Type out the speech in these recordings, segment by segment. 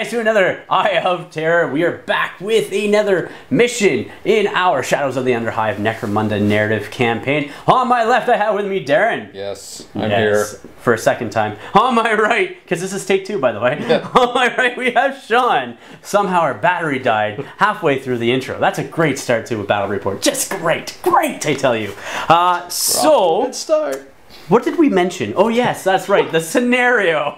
guys to another Eye of Terror. We are back with another mission in our Shadows of the Underhive Necromunda narrative campaign. On my left I have with me Darren. Yes, I'm here. For a second time. On my right, because this is take 2 by the way, on my right we have Sean. Somehow our battery died halfway through the intro. That's a great start to a battle report. Just great, great I tell you. So, good start. What did we mention? Oh yes, that's right, the scenario.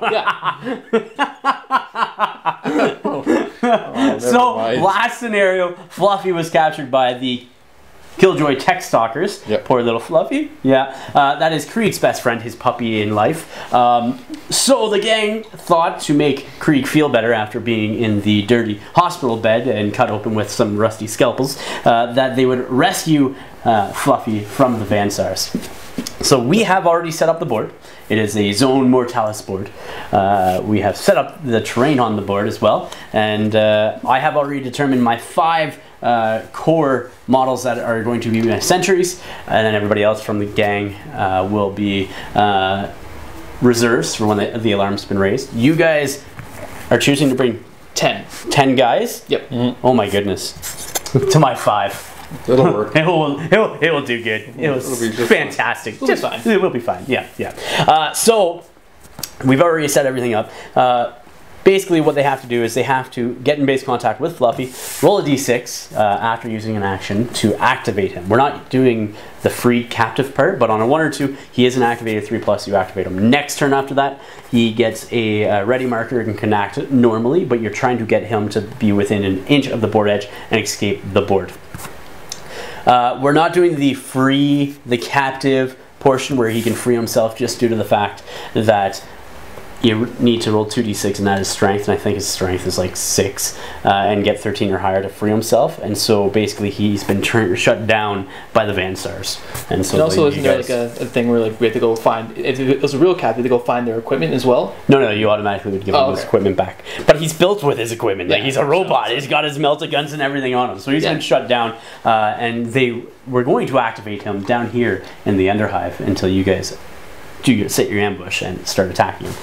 So last scenario, Fluffy was captured by the Killjoy Tech-Stalkers. Yep. Poor little Fluffy. Yeah, that is Krieg's best friend, his puppy in life. So the gang thought to make Krieg feel better after being in the dirty hospital bed and cut open with some rusty scalpels, that they would rescue Fluffy from the Vansars. So we have already set up the board. It is a Zone Mortalis board. We have set up the terrain on the board as well. And I have already determined my 5 core models that are going to be my sentries. And then everybody else from the gang will be reserves for when the alarm's been raised. You guys are choosing to bring 10 guys? Yep. Mm-hmm. Oh my goodness. To my 5. It'll work. it will do good. It'll be fantastic. It'll be fine. It will be fine. Yeah. So we've already set everything up. Basically, what they have to do is they have to get in base contact with Fluffy, roll a d6 after using an action to activate him. We're not doing the free captive part, but on a 1 or 2, he is an activated 3+. You activate him. Next turn after that, he gets a ready marker and can act normally, but you're trying to get him to be within an inch of the board edge and escape the board. We're not doing the captive portion where he can free himself just due to the fact that you need to roll 2d6 and that is strength, and I think his strength is like 6 and get 13 or higher to free himself, and so basically he's been shut down by the Vansars. And so also isn't there like a thing where like we have to go find, if it was a real captive, to go find their equipment as well? No, you automatically would give him his equipment back. But he's built with his equipment. Like he's a robot. He's got his melta guns and everything on him. So he's been shut down, and they were going to activate him down here in the Underhive until you guys set your ambush and start attacking him.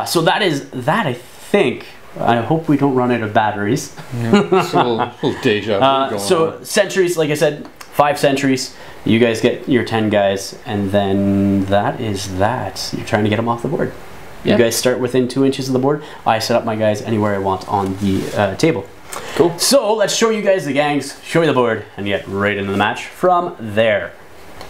So that is that, I think. I hope we don't run out of batteries. Yeah, it's a little deja vu going on. Sentries, like I said, 5 sentries. You guys get your 10 guys, and then that is that. You're trying to get them off the board. You guys start within 2 inches of the board. I set up my guys anywhere I want on the table. Cool. So let's show you guys the gangs, show you the board, and get right into the match from there.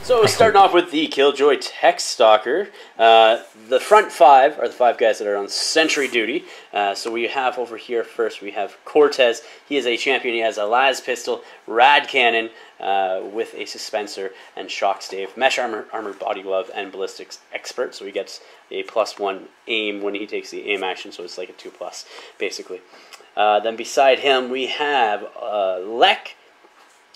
So starting off with the Killjoy Tech-Stalker, the front 5 are the 5 guys that are on sentry duty. So we have over here first, we have Cortez. He is a champion. He has a las pistol, rad cannon with a suspensor and shock stave, mesh armored body glove, and ballistics expert. So he gets a +1 aim when he takes the aim action, so it's like a 2+ basically. Then beside him we have Lek,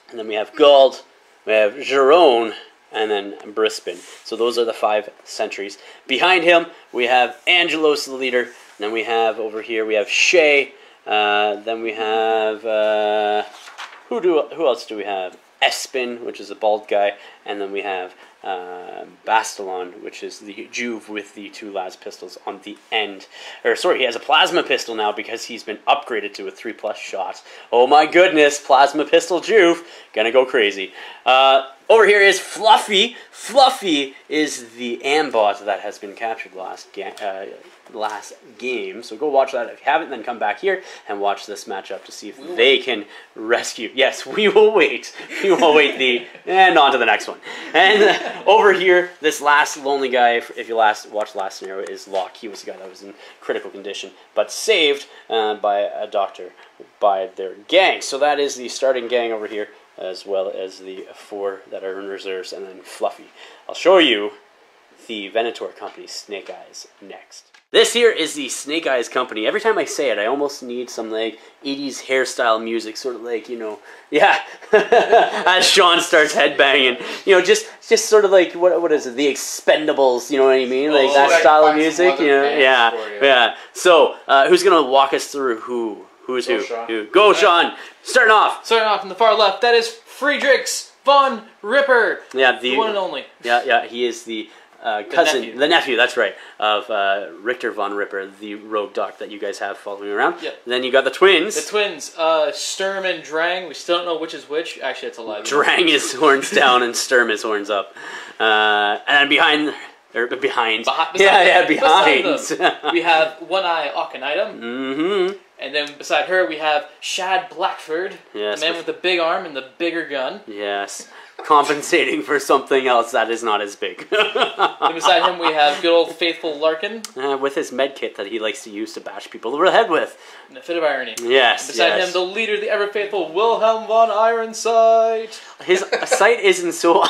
and then we have Gald, we have Jerome, and then Brisbane. So those are the 5 sentries. Behind him, we have Angelos, the leader. And then we have, over here, we have Shay. Then we have, who else do we have? Espin, which is a bald guy. And then we have Bastalon, which is the Juve with the 2 las pistols on the end. Or sorry, he has a plasma pistol now because he's been upgraded to a 3+ shot. Oh my goodness, plasma pistol Juve. Gonna go crazy. Over here is Fluffy. Fluffy is the Ambot that has been captured last game. So go watch that if you haven't, then come back here and watch this matchup to see if they can rescue. Yes, we will wait. We will wait and on to the next one. And over here, this last lonely guy, if you watched the last scenario, is Locke. He was the guy that was in critical condition, but saved by a doctor by their gang. So that is the starting gang over here, as well as the 4 that are in reserves, and then Fluffy. I'll show you the Venator Company Snake Eyes next. This here is the Snake Eyes Company. Every time I say it, I almost need some like 80s hairstyle music, sort of like, you know, as Sean starts headbanging, you know, just sort of like, what is it, the Expendables, you know what I mean? Like that style of music, you know? Yeah. So, who's gonna walk us through who's who? Go, Sean. Starting off on the far left, that is Friedrichs von Ripper. Yeah, the one and only. Yeah, he is the cousin, the nephew, that's right, of Richter von Ripper, the rogue doc that you guys have following around. Yep. Then you got the twins. The twins, Sturm and Drang. We still don't know which is which. Actually, that's a lie. Drang is horns down and Sturm is horns up. And then behind. Behind them, we have One-Eye Akhenaten. Mm-hmm. And then beside her, we have Shad Blackfyre, the man with the big arm and the bigger gun. Yes. Compensating for something else that is not as big. And beside him, we have good old faithful Larkin. With his med kit that he likes to use to bash people over the head with. In a fit of irony. Yes. And beside him, the leader, the ever-faithful Wilhelm von Ironsight. His sight isn't so...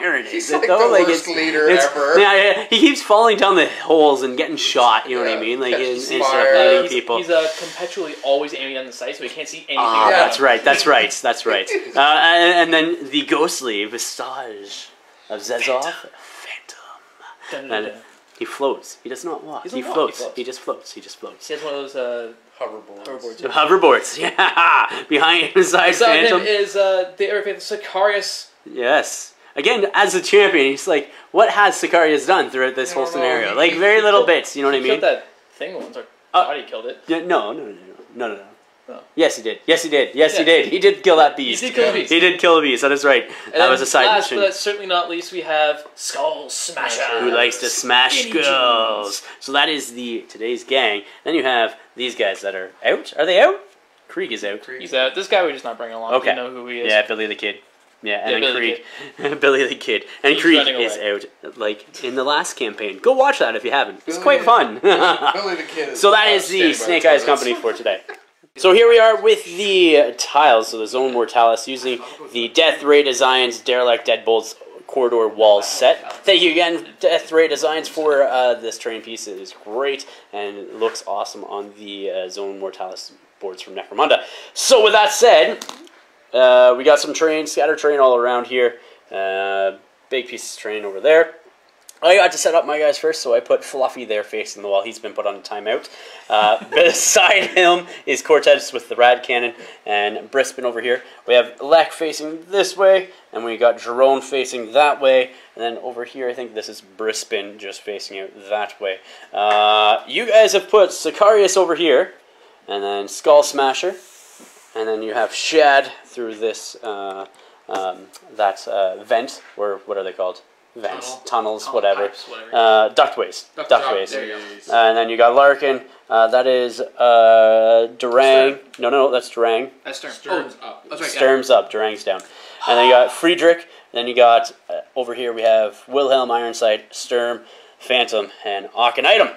Iron He's like the worst leader ever. Yeah, he keeps falling down the holes and getting shot. You know what I mean? Like instead of leading people. He's perpetually always aiming down the sight, so he can't see anything. That's right. That's right. And then the ghostly visage of Zezov, Phantom. And he floats. He does not walk. He floats. He just floats. He has one of those hoverboards. Hoverboards. Yeah. Behind him, beside Phantom him is the ever-faithful Sicarius. Yes. Again, as a champion, he's like, what has Sicarius done throughout this whole scenario? Like, very little bits, you know what I mean? He killed that thing once, or thought he killed it. Yeah, no. Oh. Yes, he did. He did. He did kill that beast. He did kill the beast, that is right. And that was a side last, mission. but certainly not least, we have Skull Smasher. Who likes to smash skulls. So that is today's gang. Then you have these guys that are out. Are they out? Krieg is out. He's out. This guy we're just not bringing along. Okay. We know who he is. Yeah, Billy the Kid. Yeah, and then Krieg. Billy the Kid. And Krieg is out, like, in the last campaign. Go watch that if you haven't. It's quite fun. Billy the Kid. So that is the Snake Eyes Company for today. So here we are with the tiles, so the Zone Mortalis, using the Death Ray Designs Derelict Deadbolt's corridor wall set. Thank you again, Death Ray Designs, for this terrain piece. It is great, and it looks awesome on the Zone Mortalis boards from Necromunda. So with that said... we got some terrain, scattered terrain all around here. Big piece of terrain over there. I got to set up my guys first, so I put Fluffy there facing the wall. He's been put on a timeout. Beside him is Cortez with the rad cannon, and Brispin over here. We have Lek facing this way, and we got Jerome facing that way. And then over here, I think this is Brispin just facing out that way. You guys have put Sicarius over here, and then Skull Smasher. And then you have Shad through this, vent, or what are they called? Vents, tunnels, whatever. Pipes, whatever. Ductways. Ductways. There you go. And then you got Larkin. That is Durang. No, that's Durang. That's Sturm. Sturm's up. That's right. Sturm's up. Durang's down. And then you got Friedrich. Then you got, over here we have Wilhelm Ironside, Sturm, Phantom, and Akhenaten.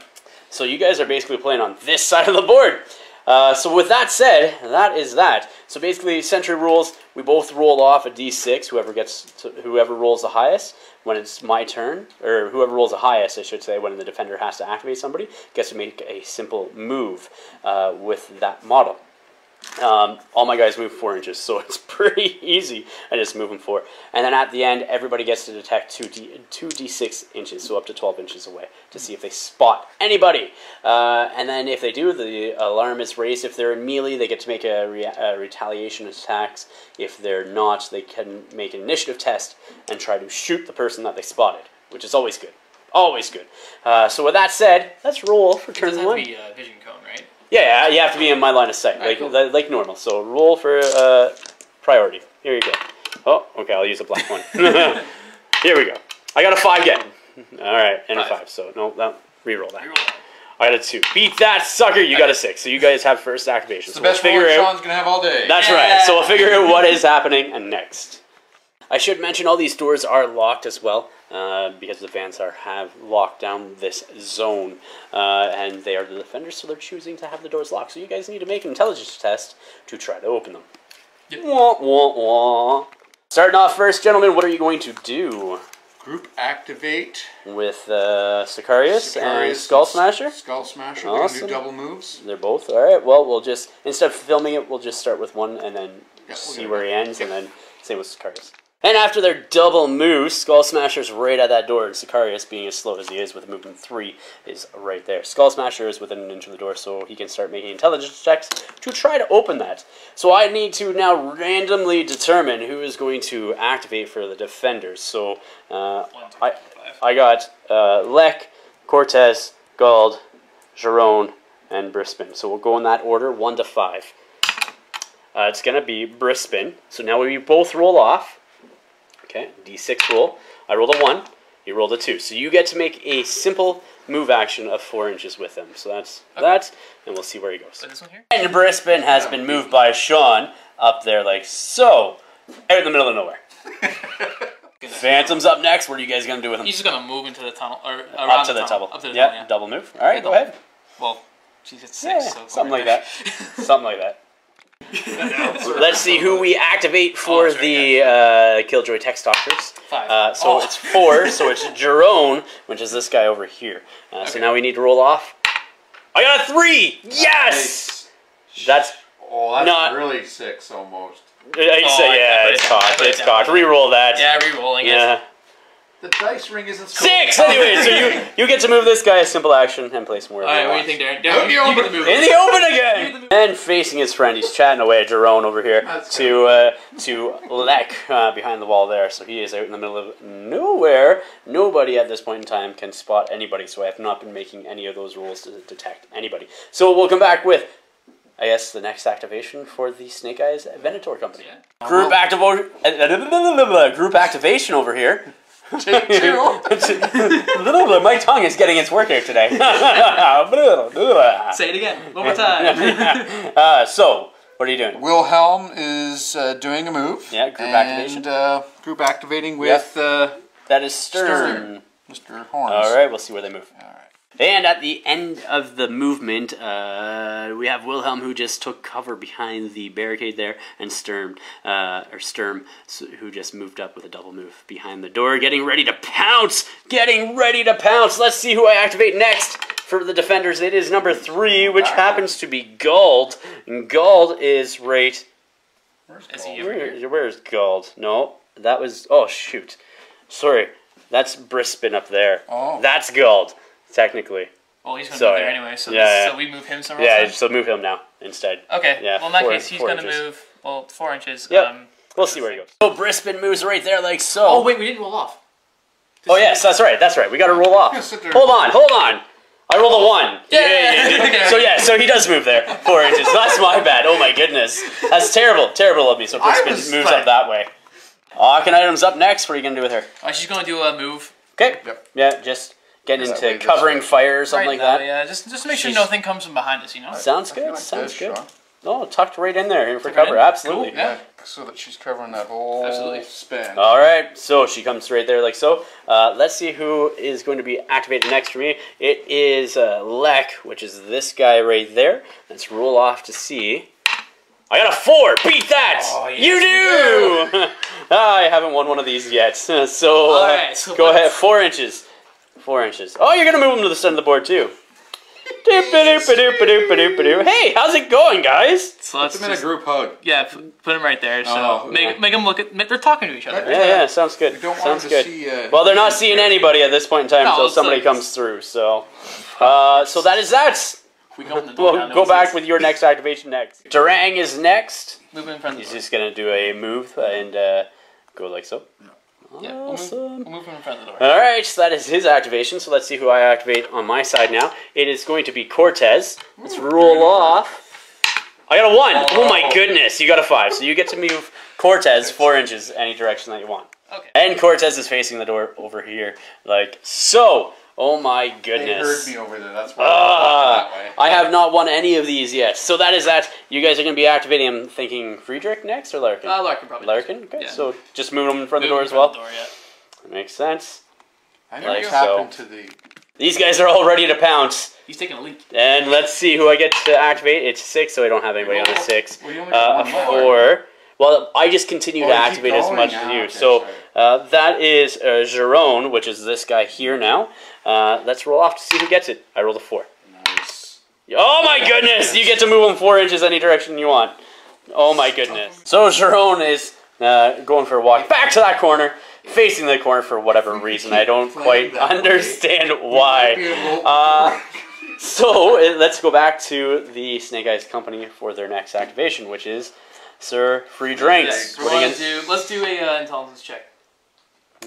So you guys are basically playing on this side of the board. So with that said, that is that. So basically, Sentry rules, we both roll off a d6, whoever rolls the highest. When it's my turn, or whoever rolls the highest, I should say, when the defender has to activate somebody, gets to make a simple move with that model. All my guys move 4 inches, so it's pretty easy. I just move them 4. And then at the end, everybody gets to detect 2d6 inches, so up to 12 inches away, to see if they spot anybody. And then if they do, the alarm is raised. If they're in melee, they get to make a retaliation attacks. If they're not, they can make an initiative test and try to shoot the person that they spotted, which is always good. Always good. So with that said, let's roll for turn 1. It doesn't have to be vision cone, right? Yeah, you have to be in my line of sight, like normal. So roll for priority. Here you go. Oh, okay, I'll use a black one. Here we go. I got a 5 again. All right, and a 5. So no, reroll that. I got a 2. Beat that sucker. You got a 6. So you guys have first activation. It's the best roll Sean's gonna have all day. That's right. So we'll figure out what is happening next. I should mention all these doors are locked as well, because the Vansar have locked down this zone, and they are the defenders, so they're choosing to have the doors locked. So you guys need to make an intelligence test to try to open them. Yep. Wah, wah, wah. Starting off first, gentlemen, what are you going to do? Group activate. With Sicarius and Skull Smasher? Skull Smasher, awesome. they're going to do double moves. They're both? Alright, well, we'll just, instead of filming it, we'll just start with one and then see where he ends, and then same with Sicarius. And after their double moves, Skull Smasher's right at that door, and Sicarius, being as slow as he is with movement 3, is right there. Skull Smasher is within an inch of the door, so he can start making intelligence checks to try to open that. So I need to now randomly determine who is going to activate for the defenders. So I got Lek, Cortez, Gald, Jerome, and Brisbane. So we'll go in that order, 1 to 5. It's going to be Brisbane. So now we both roll off. Okay, D6 roll. I rolled a 1. You rolled a 2. So you get to make a simple move action of 4 inches with him. So that's that, and we'll see where he goes. So this one here? And Brisbane has been moved by Sean up there like so, out in the middle of nowhere. Phantom's up next. What are you guys going to do with him? He's just going to move into the tunnel, or around up to the tunnel. tunnel. Up to the yeah, tunnel, yeah. Double move. All right, go ahead. Well, she's at 6. Yeah, so something like that. Something like that. Let's see who we activate for the Killjoy Tech-Stalkers. 5. So it's 4, so it's Jerome, which is this guy over here. So now we need to roll off. I got a 3! Yes! That's not really 6 almost. It's cocked. It's cocked. Reroll that. Yeah, rerolling it. The dice ring isn't 6! Anyway, so you get to move this guy a simple action and place more. Alright, what do you think, Darren? Darren, you get to move in the open again! And facing his friend, he's chatting away at Jerome over here to Lek behind the wall there. So he is out in the middle of nowhere. Nobody at this point in time can spot anybody, so I have not been making any of those rolls to detect anybody. So we'll come back with, I guess, the next activation for the Snake Eyes Venator Company. Yeah. Group activation over here. Take 2. My tongue is getting its work out today. Say it again. One more time. So, what are you doing? Wilhelm is doing a move. Yeah, group activation. And group activating with... that is Stern. Mr. Horns. Alright, we'll see where they move. Alright. And at the end of the movement, we have Wilhelm, who just took cover behind the barricade there, and Sturm, who just moved up with a double move behind the door, getting ready to pounce! Getting ready to pounce! Let's see who I activate next for the defenders. It is number 3, which happens to be Gald. And Gald is right... Where's Gald? No, that was... Oh, shoot. Sorry, that's Brisbane up there. Oh. That's Gald. Technically. Well, he's going to move there anyway, so we move him somewhere else? Yeah, so move him now instead. Okay, yeah, well in that case, he's going to move, 4 inches. Yep. We'll see where he goes. So Brisbane moves right there like so. Oh, wait, we didn't roll off. Oh, yes, that's right. We got to roll off. Hold on. I rolled a 1. Yeah. So he does move there, 4 inches. That's my bad. Oh my goodness. That's terrible of me. So Brisbane moves up that way. Auction item's up next. What are you going to do with her? She's going to do a move. Okay. Yep. Yeah, just... Getting into covering fire or something like that. Yeah, just make sure nothing comes from behind us, you know? Sounds good, sounds good. Oh, tucked right in there for cover, absolutely. Cool. Yeah. So that she's covering that whole span. Alright, so she comes right there like so. Let's see who is going to be activated next for me. It is Lek, which is this guy right there. Let's roll off to see. I got a 4! Beat that! Oh, yes, you do! I haven't won one of these yet. So, so go ahead, 4 inches. 4 inches. Oh, you're going to move them to the center of the board, too. Hey, how's it going, guys? So let's put them in a group hug. Yeah, put them right there. So make them look at... They're talking to each other. Yeah, sounds good. Sounds good. Well, they're not seeing anybody at this point in time until somebody comes through, so... so that is that. We'll go back with your next activation next. Durang is next. Move in front of the door. He's just going to do a move and go like so. Yeah, awesome. we'll move him in front of the door. Alright, so that is his activation. So let's see who I activate on my side now. It is going to be Cortez. Let's roll off. I got a 1. Oh my goodness, you got a 5. So you get to move Cortez 4 inches any direction that you want. Okay. And Cortez is facing the door over here, like so. Oh my goodness. They heard me over there, that's why I that way. I have not won any of these yet. So that is that. You guys are going to be activating, I'm thinking Friedrich next or Larkin? Larkin probably. Larkin? Okay, yeah. So just move them in front of the door as well? That makes sense. I know what happened to the... These guys are all ready to pounce. He's taking a leak. And let's see who I get to activate. It's 6, so I don't have anybody on a 6. A 4. Well, I just continue to activate as much as you. Okay, so that is Jerome, which is this guy here now. Let's roll off to see who gets it. I rolled a 4. Nice. Oh my goodness! You get to move them 4 inches any direction you want. Oh my goodness. So Jerome is going for a walk back to that corner, facing the corner for whatever reason. I don't quite understand why. So let's go back to the Snake Eyes Company for their next activation, which is Sir Free Drinks. Let's do a intelligence check.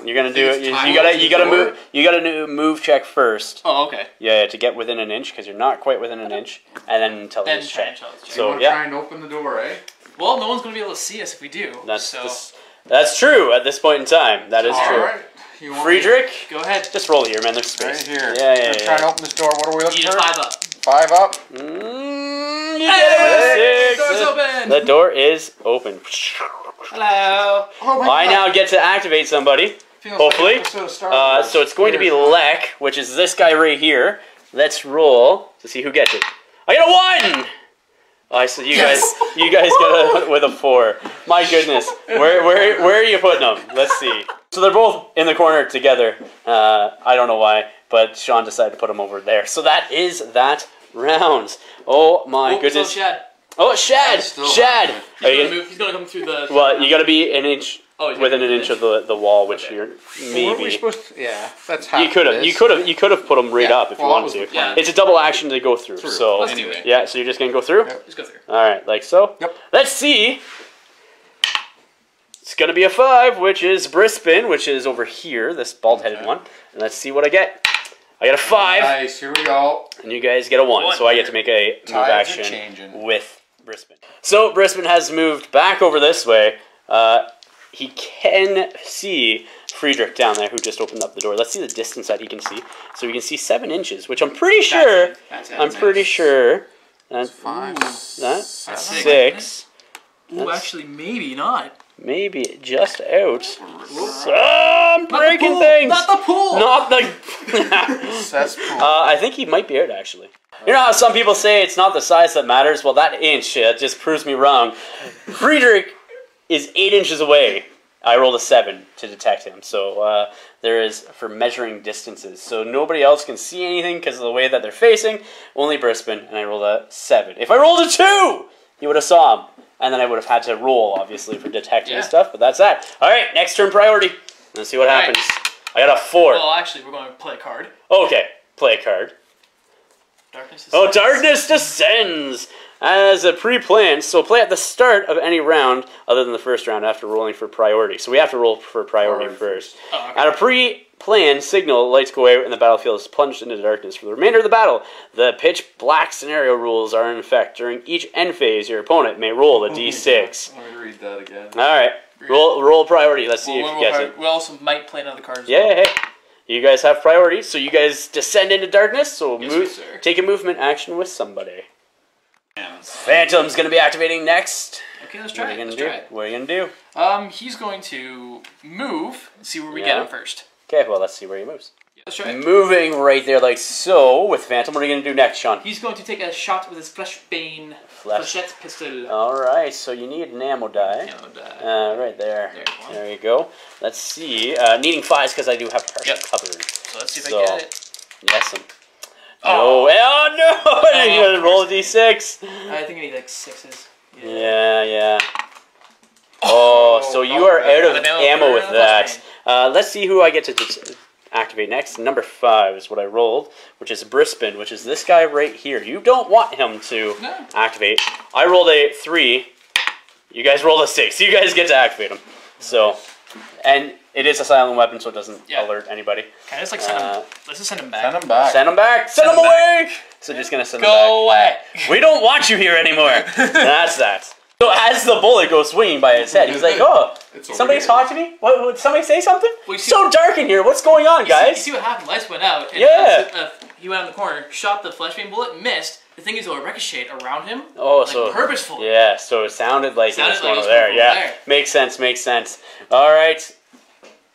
You're gonna do it. You gotta move. You gotta move check first. Oh, okay. Yeah, to get within an inch because you're not quite within an inch, and then intelligence check. So try and open the door, eh? Well, no one's gonna be able to see us if we do. That's true at this point in time. That is true. Right. Friedrich, go ahead. Just roll here, man. There's space. Right here. Yeah. Trying to open this door. What are we looking for? 5 up. 5 up. Hey, door's open. The door is open. Hello. Oh my I God. now get to activate somebody. Hopefully. So it's going to be Lek, which is this guy right here. Let's roll to see who gets it. I got a 1. I said you guys got with a 4. My goodness, where are you putting them? Let's see. So they're both in the corner together. I don't know why, but Sean decided to put them over there. So that is that round. Oh my goodness. So Shad. Oh, Shad! Shad! He's gonna come through the. Well, you got to be an inch. Within an inch of the wall, which you're maybe. What were we supposed to, yeah, that's how you could have put them right up if you wanted to. Yeah. It's a double action to go through. So anyway. Yeah, so you're just gonna go through. Yep. Just go through. All right, like so. Yep. Let's see. It's gonna be a 5, which is Brisbane, which is over here, this bald-headed one. And let's see what I get. I got a 5. Nice. Here we go. And you guys get a 1. So I get to make a move action with Brisbane. So Brisbane has moved back over this way. He can see Friedrich down there, who just opened up the door. Let's see the distance that he can see. So we can see 7 inches, which I'm pretty sure. Pretty sure. That's 5. That's 6. Ooh, actually, maybe not. Maybe just out. Some breaking things. Not the pool. Not the. Cesspool. I think he might be out actually. You know how some people say it's not the size that matters? Well, that inch just proves me wrong. Friedrich is 8 inches away. I rolled a 7 to detect him. So there is for measuring distances. So nobody else can see anything because of the way that they're facing. Only Brisbane, and I rolled a 7. If I rolled a 2, you would have saw him. And then I would have had to roll, obviously, for detecting and stuff. But that's that. All right, next turn priority. Let's see what happens. I got a 4. Well, actually, we're going to play a card. Okay, play a card. Darkness descends. Darkness descends as a pre-plan. So play at the start of any round other than the first round after rolling for priority. So we have to roll for priority first. Oh, okay. At a pre-plan signal, lights go out and the battlefield is plunged into darkness for the remainder of the battle. The pitch black scenario rules are in effect. During each end phase, your opponent may roll a d6. Let me read that again. All right, roll priority. Let's see if you guess it. We also might play another card as well. Yeah, hey. You guys have priority, so you guys descend into darkness. So yes, take a movement action with somebody. Phantom's gonna be activating next. Okay, let's try it. What are you gonna do? He's going to move and see where we get him first. Okay, well, let's see where he moves. Let's try it. Moving right there like so with Phantom. What are you gonna do next, Sean? He's going to take a shot with his Fleshbane Flechette pistol. Alright, so you need an ammo die. Right there. There you go. Let's see. Needing 5s because I do have partial cover. So let's see if I get it. Yes. No. Oh no! You're gonna roll a d6. I think I need like 6s. Yeah. Oh, so you are out of ammo with that. Let's see who I get to activate next. Number 5 is what I rolled, which is Brisbane, which is this guy right here. You don't want him to activate. I rolled a 3. You guys rolled a 6. You guys get to activate him. So, and it is a silent weapon, so it doesn't alert anybody. Can I just like send him? Let's just send him back. Send him back. Send him back. Send him away. So just gonna send him back. Go away. We don't want you here anymore. That's that. So as the bullet goes swinging by his head, he's like, "Oh, somebody talk to me? What? Would somebody say something? It's so dark in here. What's going on, guys?" You see what happened? Lights went out. And he went on the corner, shot the flashbane bullet, missed. The thing is, it ricocheted around him. Oh, like so purposeful. Yeah, so it sounded like it was going over there. Yeah, makes sense. All right,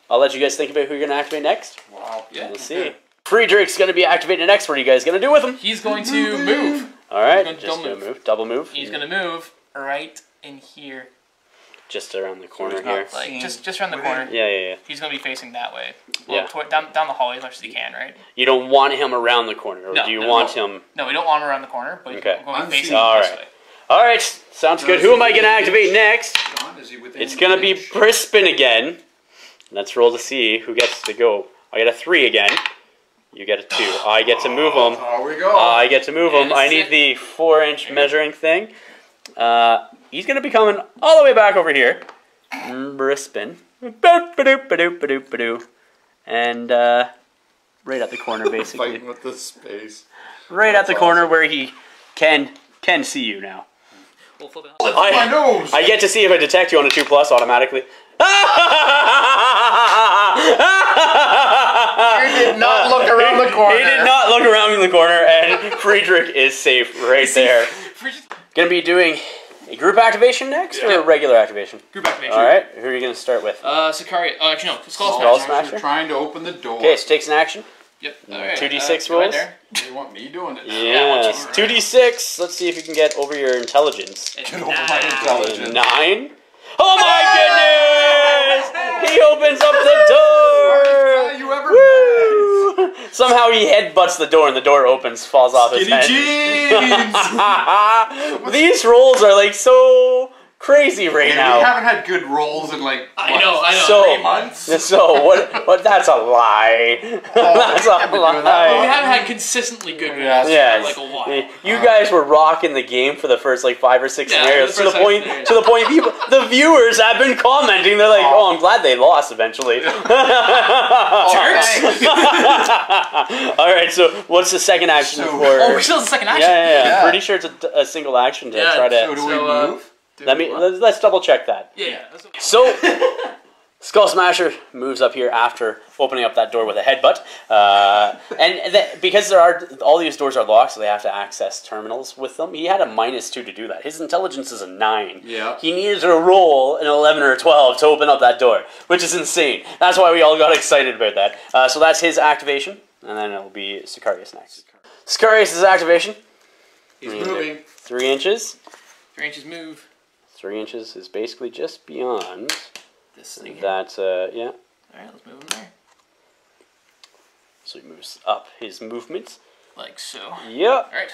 I'll let you guys think about who you're gonna activate next. Wow. Yeah. Let's see. Friedrich's gonna be activated next. What are you guys gonna do with him? He's going to move. All right, just gonna move. Double move. He's gonna move right in here. Just around the corner here. Like just around the corner. Yeah. He's gonna be facing that way. Well, down the hallway as much as he can, right? You don't want him around the corner, or do you want him? No, we don't want him around the corner, but he's going to be facing this way. All right, sounds good. Who am I gonna activate next? It's gonna be Brisbane again. Let's roll to see who gets to go. I get a 3 again. You get a 2. I get to move him. There we go. I get to move him. I need the 4-inch measuring thing. He's going to be coming all the way back over here. Brisbane. And right at the corner, basically. Fighting with the space. Right at the corner where he can see you now. We'll flip it. My nose! I get to see if I detect you on a 2+ automatically. You did not look around the corner. He did not look around in the corner, and Friedrich is safe right there. Gonna be doing a group activation next, or a regular activation? Group activation. Alright, who are you gonna start with? Sicaria. Oh, actually, no. Skull Skull Smasher. Smasher? Trying to open the door. Okay, so takes an action. Yep. Alright. 2d6 go ahead rolls. there. You want me doing it? Yes. 2d6. Let's see if you can get over your intelligence. It's Get over my intelligence. 9. Oh my goodness! He opens up the door! Smartest guy you ever met. Somehow he headbutts the door and the door opens, falls off his head. Skinny jeans! These rolls are like so crazy right We now. haven't had good rolls in like, I know. So- 3 months? So what? That's a lie. That's a haven't been doing that We lie. haven't had consistently good Yeah. matches Yes. for like a while. You guys were rocking the game for the first like 5 or 6 Yeah, scenarios the to the first point 6 people, the viewers have been commenting. They're like, "Oh, I'm glad they lost eventually." Jerks. All right, so what's the second action So- for? Oh, we still have the second action. Yeah. Yeah. Pretty sure it's a single action to Yeah, try So to. do we So, move? Let's double check that. Yeah. That's okay. So, Skull Smasher moves up here after opening up that door with a headbutt, because all these doors are locked, so they have to access terminals with them. He had a -2 to do that. His intelligence is a 9. Yeah. He needed to roll an 11 or a 12 to open up that door, which is insane. That's why we all got excited about that. So that's his activation, and then it'll be Sicarius next. Sicarius' activation. He's moving. 3 inches. 3 inches move. 3 inches is basically just beyond This thing here. that, yeah. Alright, let's move him there. So he moves up his movement. Like so. Yep. Alright.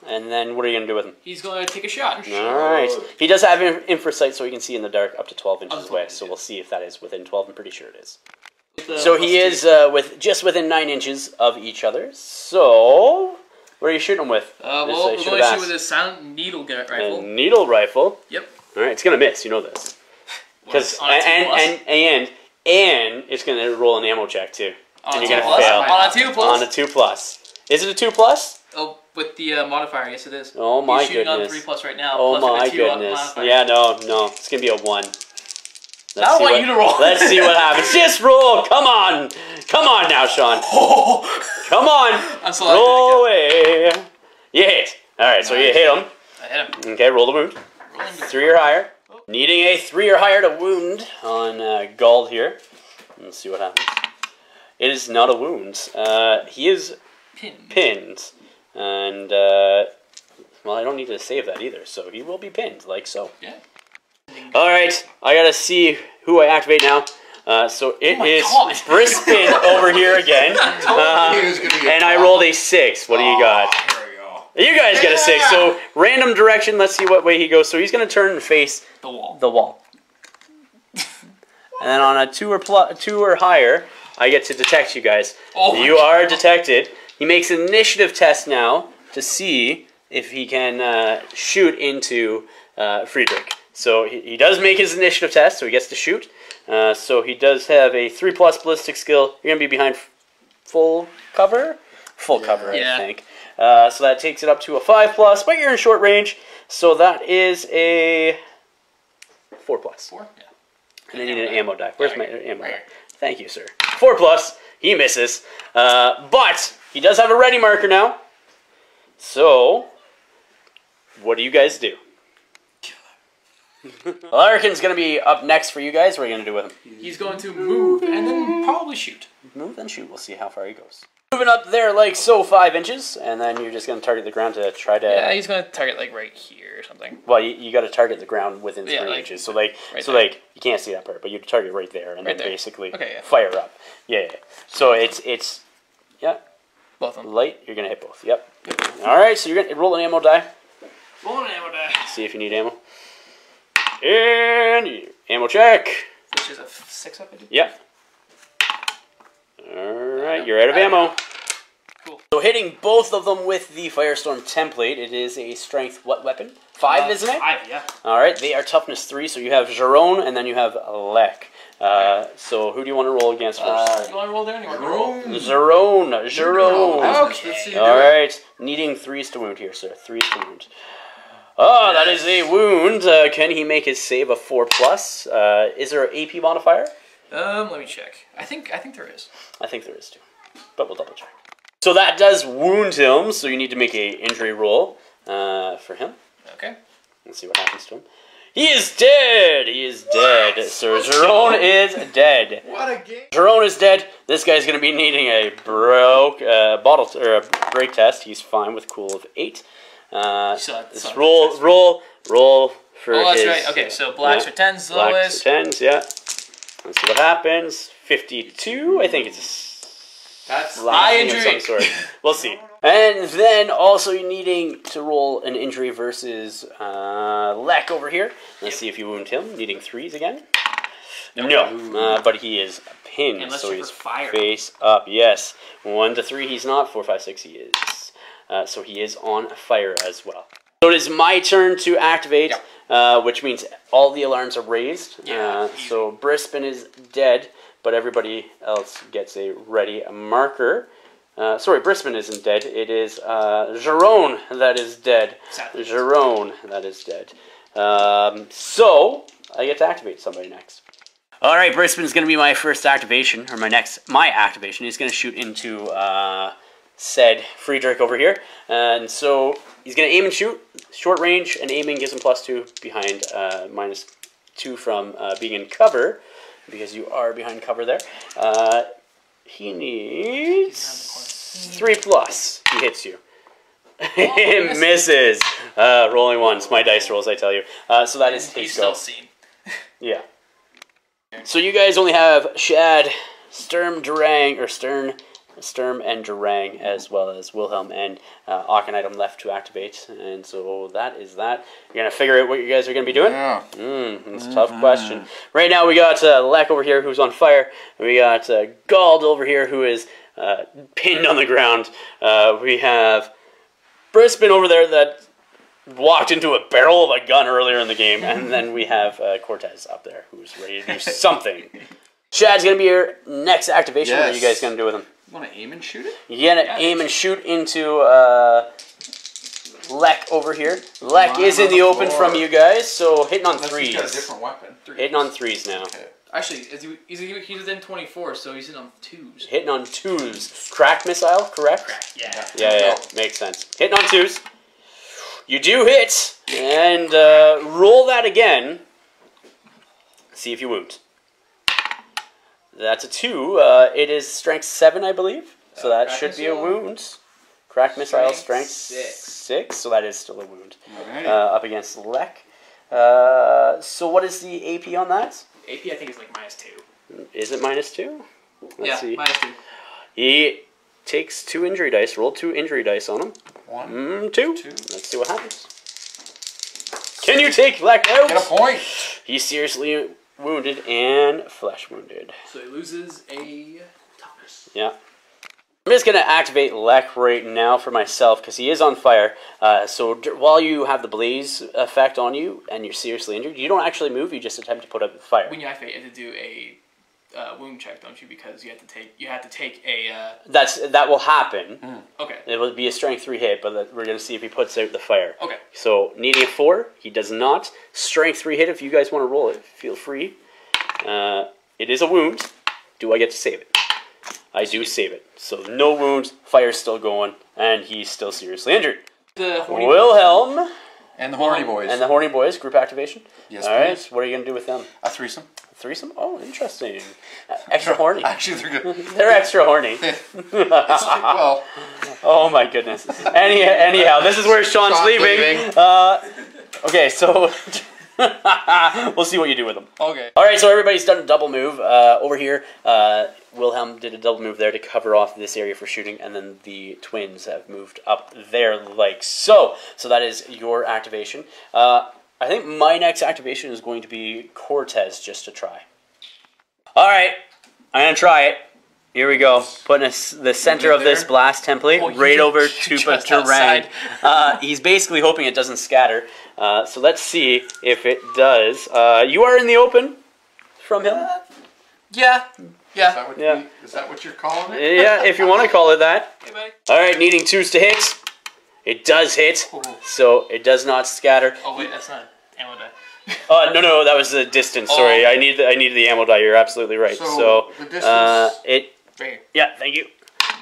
And then what are you going to do with him? He's going to take a shot. And Alright. He does have infrasight, so he can see in the dark up to 12 inches Up to 12 away. inches, So yeah. we'll see if that is within 12. I'm pretty sure it is. With So the he plus is just within 9 inches of each other. So, what are you shooting him with? Well, This I we're should going to have shoot with asked. a silent needle rifle. A needle rifle. Yep. Alright, it's going to miss. You know this. Because On a 2+. and it's going to roll an ammo check too. On and a you're 2+. going to fail. On a 2+. On a 2+. Is it a 2+? Oh, with the modifier, yes it is. Oh my He's shooting goodness. on 3+ right now. Oh plus with my a 2 goodness. modifier. Yeah, no. It's going to be a 1. I don't want you to roll. Let's see what happens. Just roll. Come on. Come on now, Sean. Come on. I'm so Roll away. You hit. Alright, so you hit him. I hit him. Okay, roll the wound. Rolling 3 or higher. Needing a 3 or higher to wound on Gald here. Let's see what happens. It is not a wound. He is pinned. And, well, I don't need to save that either, so he will be pinned, like so. Yeah. Alright, I gotta see who I activate now. So it is God. Brispin over here again. He was gonna get And I caught. rolled a 6. What do you got? There we go. You guys get a 6, so random direction, let's see what way he goes. So he's gonna turn and face The wall. the wall. And then on a 2 or higher, I get to detect you guys. Oh my You are God. detected. He makes an initiative test now to see if he can shoot into Friedrich. So he does make his initiative test, so he gets to shoot. So he does have a 3+ ballistic skill. You're going to be behind full cover? Full cover, Yeah. I think. So that takes it up to a 5+, but you're in short range. So that is a 4+. 4? Yeah. And I need an ammo die. Where's my ammo Right die? here. Thank you, sir. 4+. He misses. But he does have a ready marker now. So, what do you guys do? Larkin's going to be up next for you guys. What are you going to do with him? He's going to move and then probably shoot. Move and shoot. We'll see how far he goes. Moving up there like so, 5 inches. And then you're just going to target the ground to try to... Yeah, he's going to target like right here or something. Well, you got to target the ground within 3 like, inches. So right there. you can't see that part, but you target right there and Right then there. basically Okay, yeah. fire up. Yeah. So it's yeah, Both of them. light. You're gonna hit both. Yep. All right. So you're gonna roll an ammo die. Roll an ammo die. See if you need ammo. And ammo check. Which is a 6 up, I did? Yep. All right. You're out of ammo. Cool. So hitting both of them with the Firestorm template, it is a strength what weapon? 5, isn't it? 5, yeah. All right, they are toughness 3, so you have Jerome and then you have Lek. So who do you want to roll against first? You want to roll there? You want to roll? Jerome. Okay. All right. Needing 3s to wound here, sir. 3s to wound. Oh, that is a wound. Can he make his save a 4+? Is there an AP modifier? Let me check. I think there is. I think there is too, but we'll double check. So that does wound him. So you need to make a injury roll for him. Okay. Let's see what happens to him. He is dead! He is dead. Sir Jerome is dead. What a game. Jerome is dead. This guy's going to be needing a break test. He's fine with cool of 8. Roll for his... Oh, that's right. Okay, so blacks are 10s, the lowest. Blacks are 10s, yeah. Let's see what happens. 52, I think it's... That's eye of injury. some sort. We'll see. And then also you're needing to roll an injury versus Lek over here. Let's see if you wound him. Needing 3s again. No, but he is pinned, Unless so you're he's fire. face up. Yes, 1 to 3 he's not. 4, 5, 6 he is. So he is on fire as well. So it is my turn to activate, which means all the alarms are raised. So Brisbane is dead, but everybody else gets a ready marker. Sorry, Brisbane isn't dead. It is Jerome that is dead. Jerome that is dead. So I get to activate somebody next. All right, Brisbane's going to be my first activation, or my activation. He's going to shoot into said Friedrich over here, and so he's going to aim and shoot. Short range and aiming gives him +2 behind -2 from being in cover, because you are behind cover there. He needs 3+. He hits you. It misses. Rolling ones. My dice rolls, I tell you. So that is He's Taste still Go. seen. Yeah. So you guys only have Shad, Sturm and Durang, as well as Wilhelm and Akhenaten left to activate. And so that is that. You're going to figure out what you guys are going to be doing? Yeah. That's a tough question. Right now we got Lek over here who's on fire. We got Gald over here who is pinned on the ground. We have Brisbane over there that walked into a barrel of a gun earlier in the game. And then we have Cortez up there who's ready to do something. Shad's going to be your next activation. What are you guys going to do with him? You want to aim and shoot it? You're going to aim and shoot into Lek over here. Lek is in the open from you guys, so hitting on 3s. He's got a different weapon. Hitting on 3s now. Okay. Actually, he's within 24, so he's hitting on 2s. Hitting on 2s. Crack missile, correct? Yeah. Yeah, makes sense. Hitting on 2s. You do hit, and roll that again. See if you wound. That's a 2. It is strength 7, I believe. So that should be a wound. Crack missile, strength 6. So that is still a wound. Up against Lek. So what is the AP on that? AP, I think, is like -2. Is it -2? Let's see. -2. He takes 2 injury dice. Roll 2 injury dice on him. 1, 2. Let's see what happens. Can you take Lek out? Get a point. He's seriously wounded and flesh wounded. So he loses a toughness. Yeah. I'm just going to activate Lek right now for myself because he is on fire. So while you have the blaze effect on you and you're seriously injured, you don't actually move, you just attempt to put out the fire. When you activate, you have to do a wound check, don't you? Because you have to take a... That will happen. Okay. It will be a strength 3 hit, but we're going to see if he puts out the fire. Okay. So needing a 4, he does not. Strength 3 hit, if you guys want to roll it, feel free. It is a wound. Do I get to save it? I do save it. So no wounds, fire's still going, and he's still seriously injured. Wilhelm. And the Horny Boys. And the Horny Boys, group activation. Yes, All right, please. What are you going to do with them? A threesome. Threesome? Oh, interesting. Extra horny. Actually, they're good. They're extra horny. Well, Oh my goodness. Anyhow, this is where Sean's leaving. Okay, so we'll see what you do with them. okay. All right, so everybody's done a double move over here. Wilhelm did a double move there to cover off this area for shooting, and then the twins have moved up there like so. So that is your activation. I think my next activation is going to be Cortez, just to try. All right, I'm going to try it. Here we go. Putting the center of this blast template right over to Durang. He's basically hoping it doesn't scatter. So let's see if it does. You are in the open from him. Yeah. Yeah. Is that what you're calling it? Yeah, if you want to call it that. Hey, buddy. All right, needing 2s to hit. It does hit, so it does not scatter. Oh wait, that's not ammo die. No, that was the distance. Sorry, I needed the ammo die. You're absolutely right. So the distance. Right here. Yeah, thank you.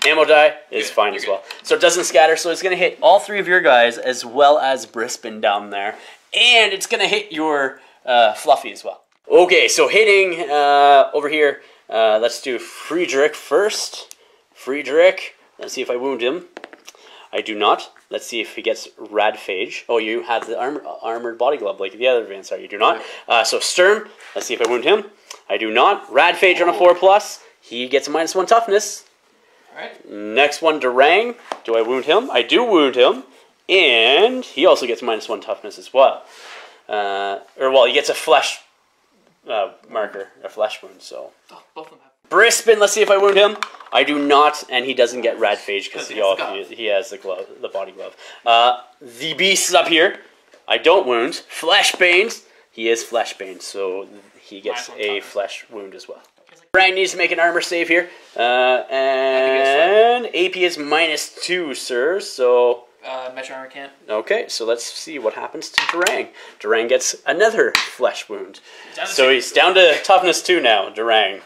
Ammo die is fine as well. So it doesn't scatter, so it's going to hit all 3 of your guys as well as Brisbane down there. And it's going to hit your Fluffy as well. Okay, so hitting over here, let's do Friedrich first. Friedrich, let's see if I wound him. I do not. Let's see if he gets Radphage. Oh, you have the armored body glove like the other Vansar. You do not. So Sturm, let's see if I wound him. I do not. Radphage on a 4+. He gets a -1 toughness. Alright. Next one, Durang. Do I wound him? I do wound him. And he also gets -1 toughness as well. He gets a flesh marker, a flesh wound, so. Oh, both of them have. Brisbane, let's see if I wound him. I do not, and he doesn't get Radphage because he has the glove, the body glove. The beast is up here. I don't wound. Fleshbane, he is Fleshbane, so he gets a flesh wound as well. Rang needs to make an armor save here. And AP is -2, sir, so... Metro armor can't. Okay, so let's see what happens to Durang. Durang gets another flesh wound. So he's down to toughness 2 now, Durang.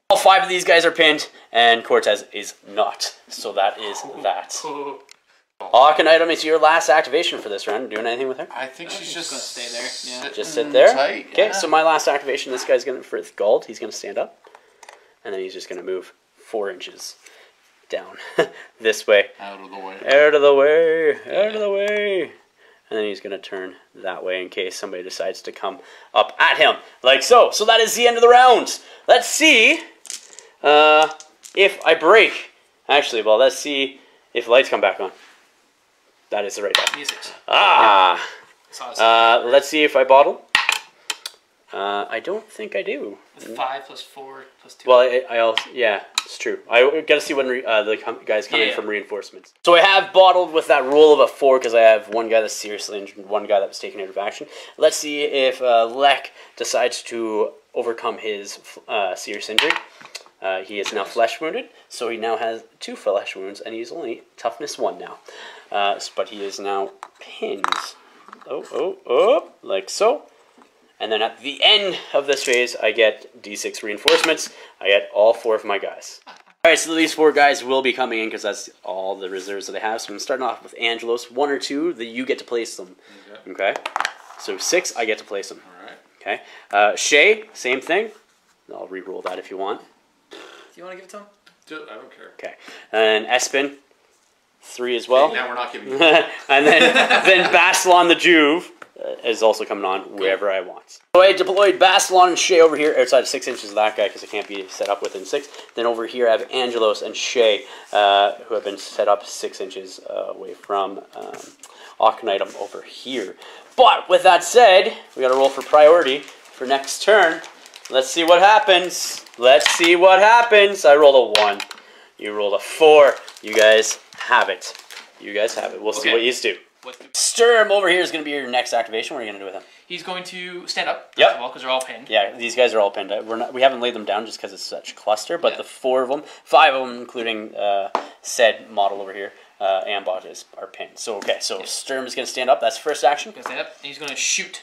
All 5 of these guys are pinned, and Cortez is not. So that is that. Item is your last activation for this round. Doing anything with her? I think she's just going to stay there. Yeah. Just sit there? Tight, Okay, so my last activation, this guy's going to, for gold, he's going to stand up. And then he's just going to move 4 inches down this way. Out of the way. Out of the way. Out of the way. And then he's going to turn that way in case somebody decides to come up at him. Like so. So that is the end of the round. Let's see if I break. Actually, well, let's see if lights come back on. That is the right time. Music. Let's see if I bottle. I don't think I do. With 5 + 4 + 2. Well, I also, yeah, it's true. I got to see when the guys come in from reinforcements. So I have bottled with that roll of a 4 because I have one guy that's seriously injured and one guy that was taken out of action. Let's see if Lek decides to overcome his serious injury. He is now flesh wounded, so he now has 2 flesh wounds, and he's only toughness 1 now. But he is now pinned. Like so. And then at the end of this phase, I get D6 reinforcements. I get all 4 of my guys. Alright, so these 4 guys will be coming in because that's all the reserves that I have. So I'm starting off with Angelos. 1 or 2, that you get to place them. Okay? So 6, I get to place them. Alright. Okay? Shay, same thing. I'll re-roll that if you want. Do you want to give it to him? I don't care. Okay. And Espen, 3 as well. Okay, now we're not giving you And then Bastilon the Juve is also coming on wherever I want. So I deployed Bastilon and Shay over here outside of 6 inches of that guy because it can't be set up within 6. Then over here I have Angelos and Shay who have been set up 6 inches away from Item over here. But with that said, we got to roll for priority for next turn. Let's see what happens. Let's see what happens. I rolled a 1. You rolled a 4. You guys have it. You guys have it. We'll see what you do. Sturm over here is going to be your next activation. What are you going to do with him? He's going to stand up. Yep. Because they're all pinned. Yeah, these guys are all pinned. We haven't laid them down just because it's such a cluster, but the 4 of them, 5 of them, including said model over here, Ambot are pinned. So okay, so Sturm is going to stand up. That's first action. He's going to stand up, and he's going to shoot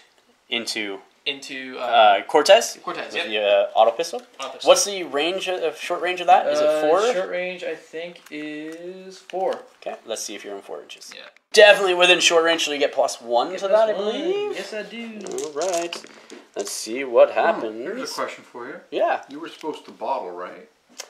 into Cortez, Cortez with the auto pistol. What's the range of short range of that? Is it 4? Short range, I think, is 4. Okay, let's see if you're in 4 inches. Yeah. Definitely within short range, so you get +1 to that, I believe. Yes, I do. All right. Let's see what happens. Here's a question for you. Yeah. You were supposed to bottle, right?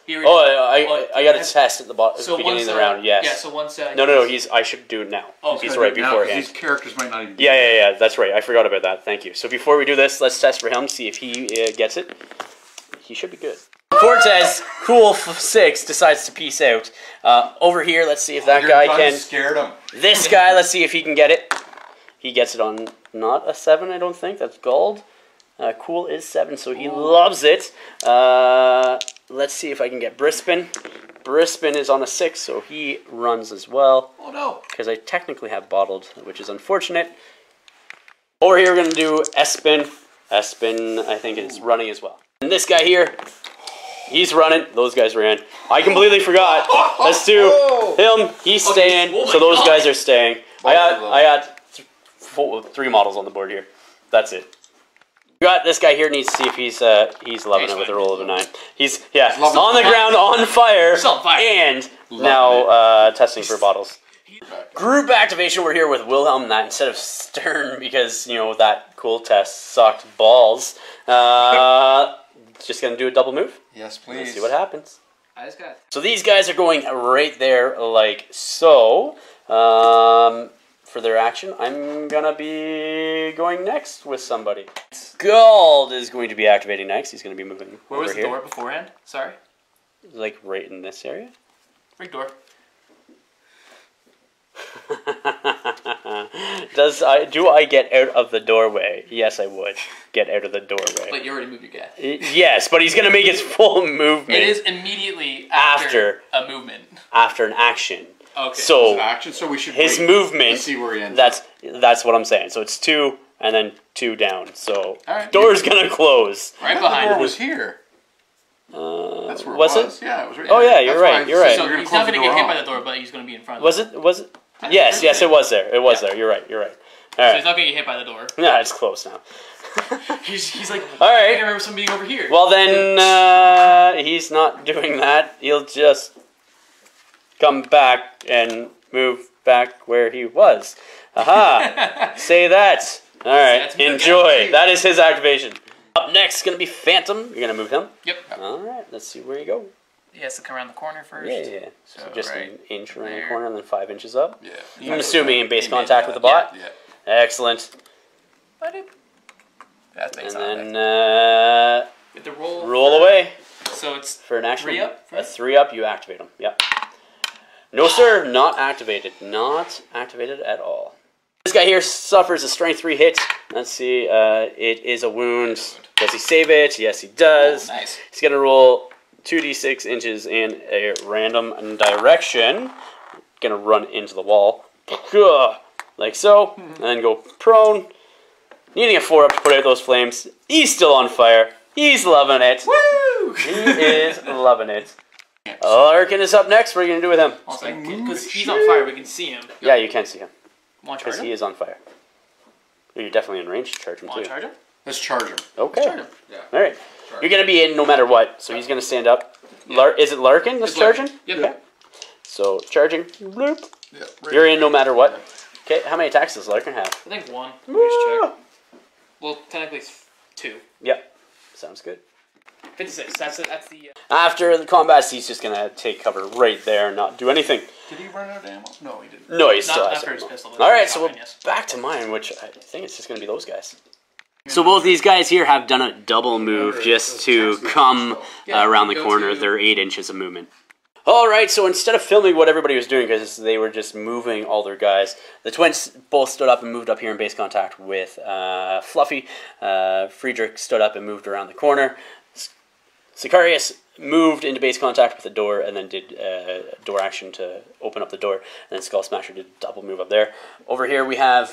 I got a test at the beginning of the round. Yes. Yeah. So once. No. I should do it now. Oh, he's right beforehand. These characters might not even. Yeah. That's right. I forgot about that. Thank you. So before we do this, let's test for him. See if he gets it. He should be good. Cortez, cool 6, decides to peace out. Over here, let's see if that guy can. Scared him. This guy, let's see if he can get it. He gets it on not a 7, I don't think. That's gold. Cool is 7, so he loves it. Let's see if I can get Brisbane. Brisbane is on a 6, so he runs as well. Oh no! Because I technically have bottled, which is unfortunate. Over here, we're going to do Espen. Espen, I think, is running as well. And this guy here, he's running. Those guys ran. I completely forgot. Let's do him. He's staying. So those guys are staying. I got 3 models on the board here. That's it. We got this guy here. Needs to see if he's loving it with a roll of a 9. He's on the ground, on fire, and now testing for bottles. Group activation. We're here with Wilhelm that instead of Stern because you know that cool test sucked balls. Just gonna do a double move. Yes, please. Let's see what happens. I just got. So these guys are going right there, like so. For their action, I'm gonna be going next with somebody. Gold is going to be activating next. He's gonna be moving. Where was over the here. door beforehand? Sorry. Like right in this area. Big door. Do I get out of the doorway? Yes, I would get out of the doorway. But you already moved your guy. Yes, but he's gonna make his full movement. It is immediately after a movement. After an action. Okay. So action. So we should his wait movement. to see where he ends. That's what I'm saying. So it's 2 and then 2 down. So right. Door's gonna close. Right behind. The door was here. That's where it was. It? Yeah, it was right. Oh yeah, you're right. You're right. So he's not gonna get hit by the door, but he's gonna be in front of it. Was it? Yes, it was there. It was there. You're right. All So right. he's not gonna get hit by the door. Yeah, it's close now. He's like, all right. I remember something over here. Well then, he's not doing that. He'll just come back and move back where he was. Aha! Say that. All right. Enjoy. That is his activation. Up next is gonna be Phantom. You're gonna move him. Yep. All right. Let's see where you go. He has to come around the corner first. Yeah. So just right an inch around the corner and then 5 inches up. Yeah. I'm assuming in base contact with the bot. Yeah. Excellent. That's base And contact. then Get the roll. roll away. So it's For an action. 3 up. A 3 up. You activate him. Yep. No sir, not activated. Not activated at all. This guy here suffers a strength 3 hit. Let's see. It is a wound. Does he save it? Yes, he does. Oh, nice. He's gonna roll 2d6 inches in a random direction. Gonna run into the wall. Like so. And then go prone. Needing a 4 up to put out those flames. He's still on fire. He's loving it. Woo! He is loving it. Larkin is up next. What are you going to do with him? Because he's on fire, we can see him. Yeah, you can see him. Want to charge Because him? he is on fire. You're definitely in range to charge him Want too. to charge him? Let's charge him. Okay. Charge him. Yeah. Alright. You're going to be in no matter what. So he's going to stand up. Is it Larkin that's charging? Yep. Okay. So charging. Bloop. Yeah, right. You're in no matter what. Okay, how many attacks does Larkin have? I think 1. Let me just check. Well, technically it's 2. Yep. Sounds good. 56. That's the. After the combat, he's just going to take cover right there and not do anything. Did he run out of ammo? No, he didn't. No, he still Not has for his ammo. pistol, but Alright, so we're shotgun, yes. back to mine, which I think it's just going to be those guys. So both these guys here have done a double move just to come around the corner. They're 8 inches of movement. Alright, so instead of filming what everybody was doing, because they were just moving all their guys, the twins both stood up and moved up here in base contact with Fluffy. Friedrich stood up and moved around the corner. Sicarius moved into base contact with the door and then did door action to open up the door. And then Skull Smasher did a double move up there. Over here we have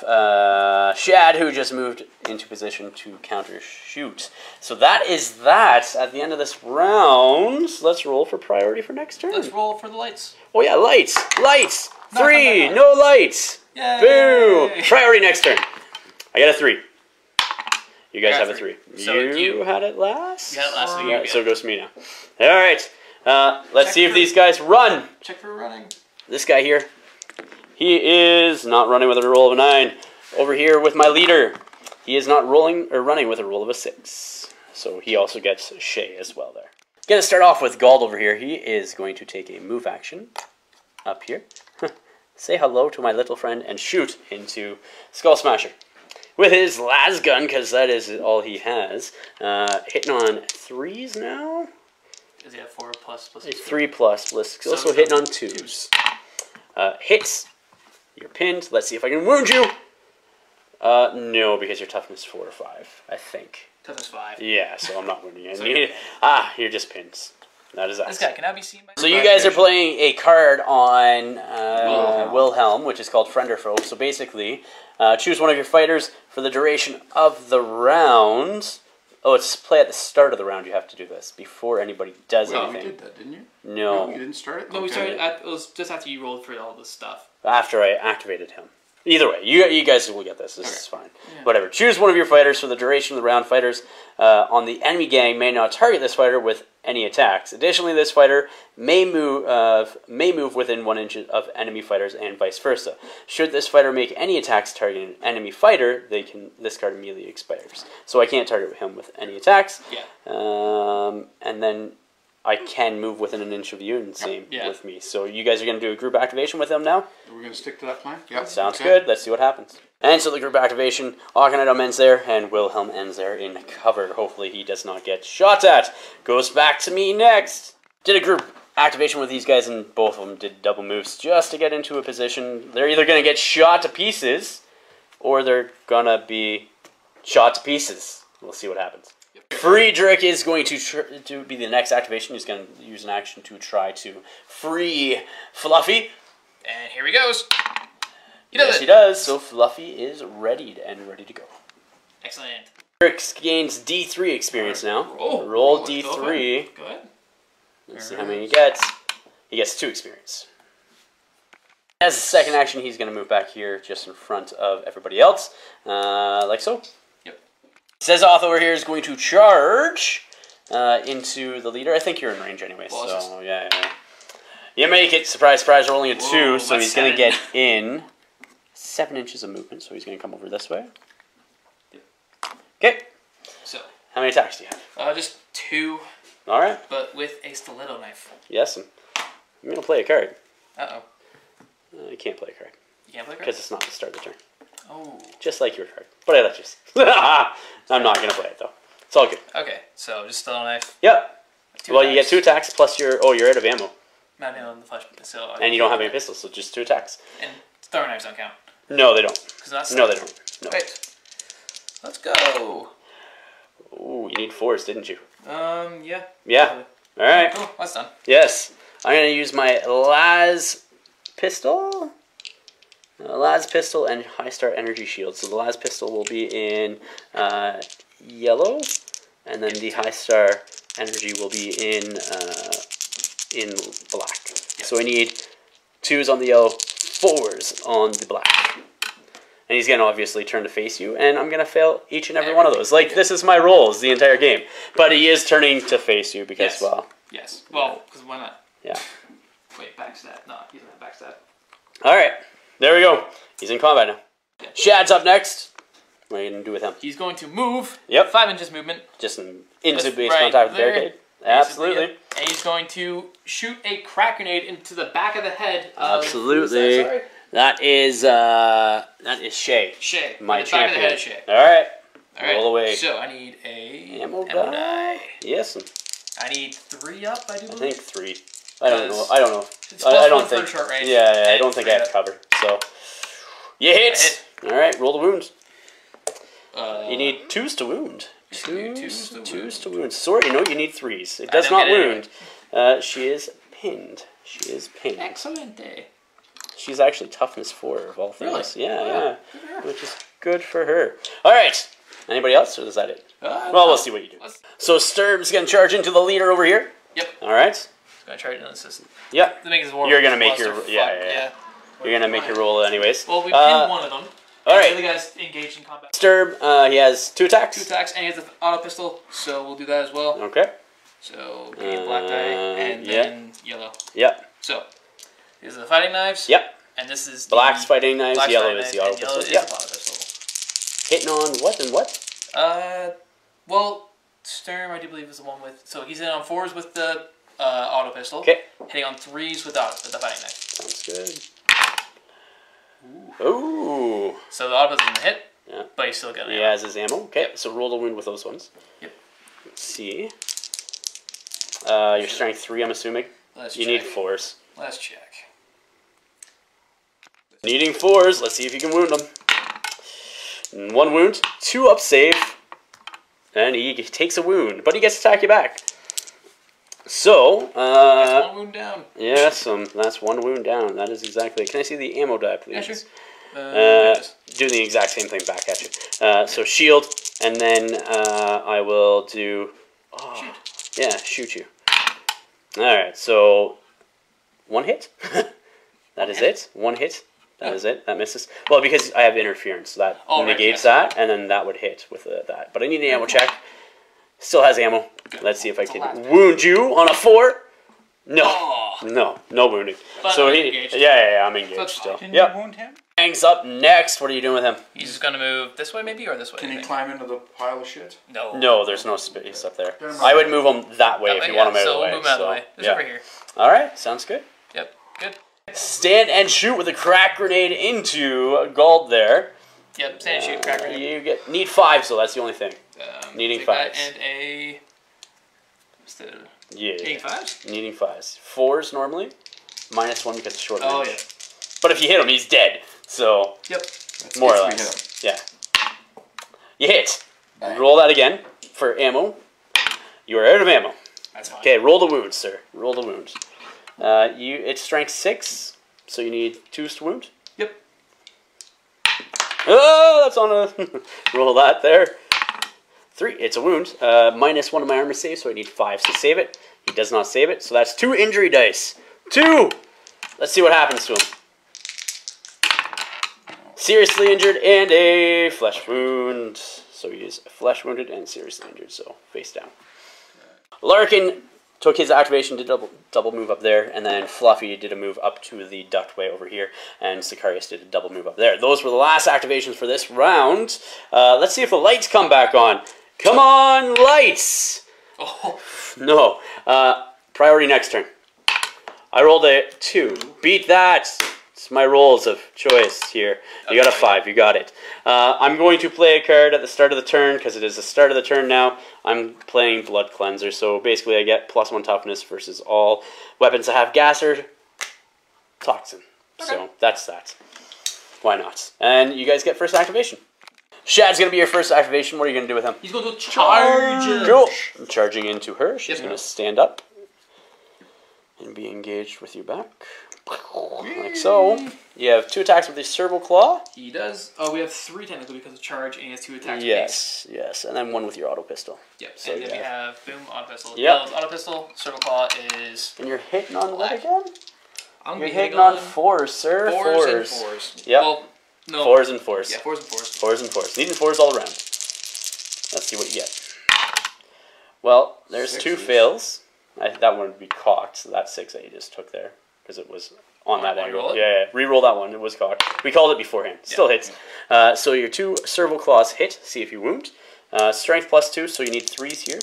Shad, who just moved into position to counter shoot. So that is that. At the end of this round, let's roll for priority for next turn. Let's roll for the lights. Oh yeah, lights! Lights! 3! No lights! Yay! Boo! Priority next turn. I got a 3. You guys have a 3. So you had it last? You had it last, so you Yeah, get so it. it goes to me now. Alright. Let's see if these guys run. Check for running. This guy here, he is not running with a roll of a 9. Over here with my leader, he is not rolling or running with a roll of a 6. So he also gets Shay as well there. Gonna start off with Gald over here. He is going to take a move action up here. Say hello to my little friend and shoot into Skull Smasher. With his las gun, because that is all he has. Hitting on 3s now. Does he have 4 plus? 3 plus. He's also hitting on 2s. Hits. You're pinned. Let's see if I can wound you. No, because your toughness is 4 or 5, I think. Toughness 5. Yeah, so I'm not wounding you. So You're just pinned. That is that. This guy can now be seen by. So you guys are playing a card on Wilhelm, which is called Friend or Foe. So basically, choose one of your fighters for the duration of the round. Oh, it's play at the start of the round. You have to do this before anybody does anything. You did that, didn't you? No. You didn't start it? No, we started it was just after you rolled for all this stuff. After I activated him. Either way, you guys will get this. This is fine. Yeah. Whatever. Choose one of your fighters for the duration of the round. Fighters on the enemy gang may not target this fighter with any attacks. Additionally, this fighter may move within 1 inch of enemy fighters and vice versa. Should this fighter make any attacks targeting an enemy fighter, this card immediately expires. So I can't target him with any attacks. Yeah. And then I can move within 1 inch of you, and same with me. So you guys are going to do a group activation with him now? We're going to stick to that plan? Yep. Sounds good. Let's see what happens. And so the group activation, Akhenaten ends there, and Wilhelm ends there in cover. Hopefully he does not get shot at. Goes back to me next. Did a group activation with these guys, and both of them did double moves just to get into a position. They're either going to get shot to pieces, or they're going to be shot to pieces. We'll see what happens. Friedrich is going to be the next activation. He's going to use an action to try to free Fluffy. And here he goes. Yes, he does. So Fluffy is readied and ready to go. Excellent. Friedrich gains D3 experience now. Roll D3. Go ahead. Let's see how many he gets. He gets 2 experience. As a second action, he's going to move back here just in front of everybody else. Like so. Says Otho over here is going to charge into the leader. I think you're in range anyway, so yeah. You make it. Surprise, surprise, rolling a 2, so he's going to get in 7 inches of movement, so he's going to come over this way. Okay. So, how many attacks do you have? Just 2. All right. But with a stiletto knife. Yes, I'm going to play a card. Uh-oh. You can't play a card. You can't play a card? Because it's not the start of the turn. Oh. Just like your card. But I let you. I'm not going to play it, though. It's all good. Okay, so just stiletto knife. Yep. Well, you get 2 attacks plus your... Oh, you're out of ammo. Not on the flesh, so... And you don't have any pistols, so just 2 attacks. And throwing knives don't count. No, they don't. No, they don't. No. Right. Let's go. Ooh, you need 4s, didn't you? Yeah. Yeah. All right. Cool, that's done. Yes. I'm going to use my Las pistol. Las pistol and high star energy shield. So the Las pistol will be in yellow, and then the high star energy will be in black. Yep. So I need 2s on the yellow, 4s on the black. And he's going to obviously turn to face you, and I'm going to fail each and every one of those. Like, this is my rolls the entire game. But he is turning to face you because, well... Yes. Well, because why not? Yeah. Wait, backstab. No, he's not backstab. All right. There we go. He's in combat now. Yeah. Shad's up next. What are you going to do with him? He's going to move. Yep. 5 inches movement. Just into base contact with the barricade. Absolutely. And he's going to shoot a crack grenade into the back of the head of... Absolutely. That is Shay. Shay. My the champion. Back of the head of Shay. All right. Roll away. So I need a ammo die. Yes. I need 3 up, I do believe. I think 3. I don't know. I don't think. Short range. Yeah, I don't think I have cover. So you hit. All right. Roll the wound. You need 2s to wound. 2s to wound. Sorry, no, you need 3s. It does not wound. She is pinned. She is pinned. Excellent. She's actually toughness 4 of all things. Really? Yeah. Which is good for her. All right. Anybody else, or is that it? Well, we'll see what you do. So Sturb's going to charge into the leader over here. Yep. All right. He's going to charge into the system. Yep. You're going to make your... Yeah. You're going to make your roll anyways. Well, we pinned one of them. All right. The other guy's engaged in combat. Sturb, he has 2 attacks. 2 attacks, and he has the auto pistol, so we'll do that as well. Okay. So, green, black die, and then yellow. Yep. So, these are the fighting knives. Yep. And this is Black's fighting knives, yellow is the auto pistol. Yep. The auto pistol. Hitting on what and what? Well, Sturm, I do believe, is the one with... So, he's in on 4s with the auto pistol. Okay. Hitting on 3s with the fighting knife. Sounds good. Ooh. So, the auto pistol's going to hit. Yeah. But he's still got ammo. He has his ammo. Okay, so roll the wound with those ones. Yep. Let's see. Your strength 3, I'm assuming. You need 4s. Let's check. Needing 4s. Let's see if you can wound them. 1 wound. 2 up save. And he takes a wound. But he gets to attack you back. So, that's 1 wound down. Yes, that's 1 wound down. That is exactly... Can I see the ammo die, please? Yeah, sure. Doing the exact same thing back at you. So shield, And then I will do... Oh, shoot. Yeah, shoot you. Alright, so... 1 hit? That is it. 1 hit. That is it. That misses. Well, because I have interference, so that negates that, and then that would hit with that. But I need an ammo check. Still has ammo. Let's see if I can wound you on a 4. No. No wounding. But so I'm he... engaged. Yeah, I'm engaged still. Can you wound him? Hangs up next. What are you doing with him? He's just gonna move this way, maybe, or this way. Can he climb into the pile of shit? No. No, there's no space up there. I would move him that way if you want him out of the way. So we'll move him out of the way. This over here. Alright, sounds good. Yep, good. Stand and shoot with a crack grenade into Guld there. Yep, stand and shoot, crack grenade. You need 5, so that's the only thing. Needing 5s. And a... What's the... Yeah. Needing 5s? Needing 5s. 4s normally. -1 because it's short range. Oh, yeah. But if you hit him, he's dead. So... Yep. That's more or if we less. hit him. Yeah. You hit. Bang. Roll that again for ammo. You are out of ammo. That's fine. Okay, roll the wounds, sir. Roll the wounds. It's strength 6, so you need 2s to wound. Yep. Oh, that's on a... Roll that there. 3, it's a wound. -1 of my armor save, so I need 5s to save it. He does not save it, so that's 2 injury dice. 2! Let's see what happens to him. Seriously injured and a flesh wound. So he is flesh wounded and seriously injured, so face down. Larkin took his activation to double move up there, and then Fluffy did a move up to the ductway over here, and Sicarius did a double move up there. Those were the last activations for this round. Let's see if the lights come back on. Come on, lights! Oh. No. Priority next turn. I rolled a 2. Beat that! It's my rolls of choice here. You got a 5. You got it. I'm going to play a card at the start of the turn, because it is the start of the turn now. I'm playing Blood Cleanser, so basically I get +1 toughness versus all weapons that have gas or toxin. Okay. So that's that. Why not? And you guys get first activation. Shad's going to be your first activation. What are you going to do with him? He's going to charge. Cool. Charging into her. She's Yep. going to stand up and be engaged with your back. Like so. You have 2 attacks with his Serval Claw. He does. Oh, we have 3 technically because of charge, and he has 2 attacks. Yes, yes. And then 1 with your auto pistol. Yep. So and then we have boom, auto pistol. Yep. Yellow's auto pistol. Serval Claw is. And you're hitting on what again? You're hitting on 4s, sir. 4s and 4s. Yep. Well, no. 4s and 4s. Yeah, 4s and 4s. 4s and 4s. Needing 4s all around. Let's see what you get. Well, there's 2 fails. That one would be cocked, so that's 6 that you just took there. Because it was on that angle. Yeah, re-roll that one. It was cocked. We called it beforehand. Still hits. So your 2 Serval Claws hit. See if you wound. Strength +2, so you need 3s here.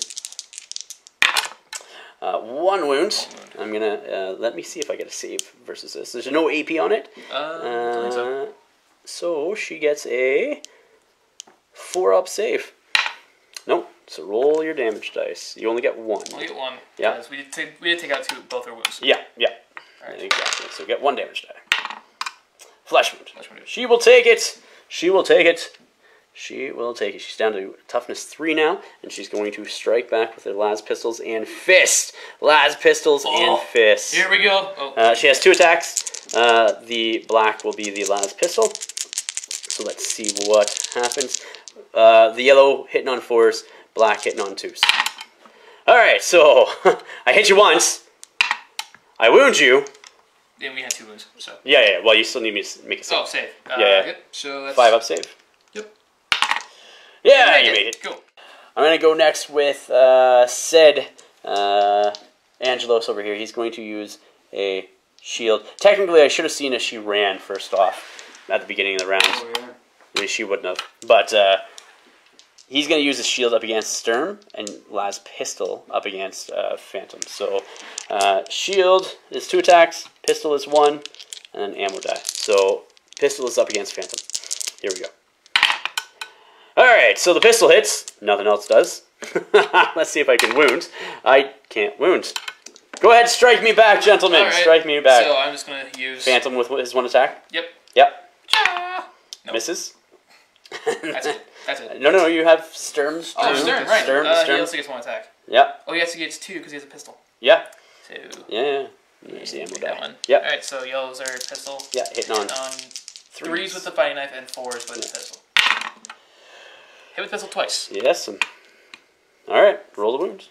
1 wound. I'm going to... let me see if I get a save versus this. There's no AP on it. I think so. So she gets a 4-up save. Nope. So roll your damage dice. You only get 1. Only get 1. Yeah. Because we did take out both our wounds. Yeah. Right. Exactly. So get 1 damage die. Flesh wound. Flesh wound. She will take it. She will take it. She will take it. She's down to toughness 3 now, and she's going to strike back with her las pistols and fist. Las pistols and fist. Here we go. Oh. She has 2 attacks. The black will be the las pistol. So let's see what happens. The yellow hitting on 4s, black hitting on 2s. Alright, so I hit you once. I wound you. Then we had 2 wounds, so. Yeah. Well, you still need me to make a save. Oh, save. Yeah. Good. So that's 5-up save. Yep. Yeah, you made it. Cool. I'm going to go next with said Angelos over here. He's going to use a shield. Technically, I should have seen if she ran first off at the beginning of the round. Oh, yeah. Maybe she wouldn't have. But he's going to use his shield up against Sturm and Las Pistol up against Phantom. So shield is 2 attacks, pistol is 1, and then ammo die. So pistol is up against Phantom. Here we go. Alright, so the pistol hits. Nothing else does. Let's see if I can wound. I can't wound. Go ahead, strike me back, gentlemen. Right. Strike me back. So I'm just going to use... Phantom with his 1 attack? Yep. Nope. Misses. That's it. No, you have Sturm. Oh, Sturm, right. Sturm. He also gets 1 attack. Yep. Oh, he actually gets 2 because he has a pistol. Yeah. So... Yeah. There's the ammo die. One. Yep. Alright, so yellows are pistol. Yeah, hitting on 3s with the fighting knife and 4s with the pistol. Hit with pistol twice. Yes. Alright, roll the wound.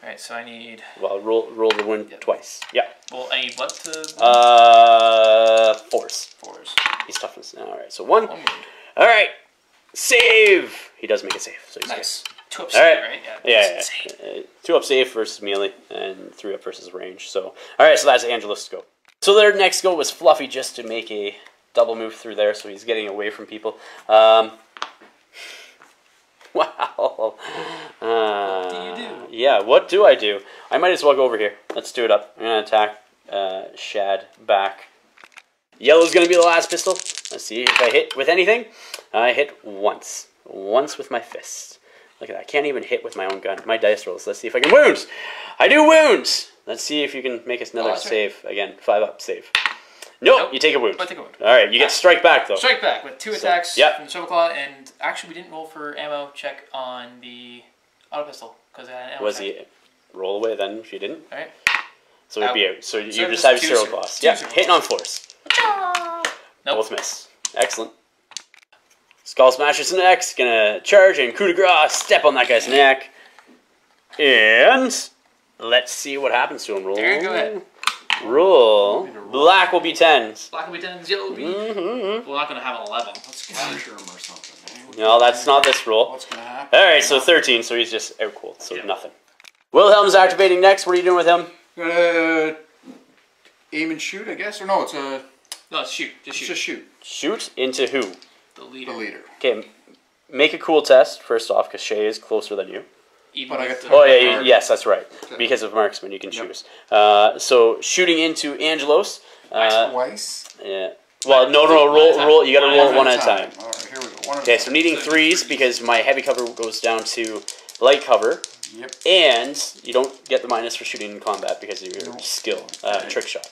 Alright, so I need... Well, roll the wound twice. Yeah. Well, I need what to... 4s. 4s. He's toughness. Alright, so 1. Alright. Save! He does make a save. So he's nice. good. 2 up save, right? Yeah. 2 up save versus melee, and 3 up versus range. So, alright, so that's Angelo's go. So their next go was Fluffy, just to make a double move through there, so he's getting away from people. Wow. What do you do? Yeah, what do I do? I might as well go over here. Let's do it up. I'm going to attack Shad back. Yellow's going to be the last pistol. Let's see if I hit with anything. I hit once. Once with my fist. Look at that. I can't even hit with my own gun. My dice rolls. Let's see if I can wound. I do wound. Let's see if you can make us another save. Right. Again, 5 up save. Nope, you take a wound. I take a wound. Alright, you get strike back though. Strike back with 2 attacks from the shovel claw, and actually we didn't roll for ammo check on the auto pistol because I had ammo Was check. he roll away then if you didn't? Alright. So it'd be out. So you just have your 0 claws. Yeah, hitting on 4s. Nope. Both miss. Excellent. Skull Smasher's next. Gonna charge and coup de grace. Step on that guy's neck. And let's see what happens to him. Roll. There, go ahead. Roll. Black will be 10s. Black will be 10s, yellow will be... We're not going to have an 11. Let's punish him or something. No, that's not this roll. What's going to happen? Alright, so 13, so he's just out cold, so nothing. Wilhelm's activating next. What are you doing with him? Gonna aim and shoot, I guess? Or no, it's a... No, it's shoot. Just shoot. Shoot into who? The leader. The leader. Okay, make a cool test, first off, because Shay is closer than you. But I got Oh, yeah, yes, that's right. Because of marksman, you can choose. So, shooting into Angelos. Twice? Yeah. Well, no, roll. You gotta roll one at a time. Alright, here we go. Okay, so needing 3s because my heavy cover goes down to light cover. Yep. And you don't get the minus for shooting in combat because of your skill, trick shot.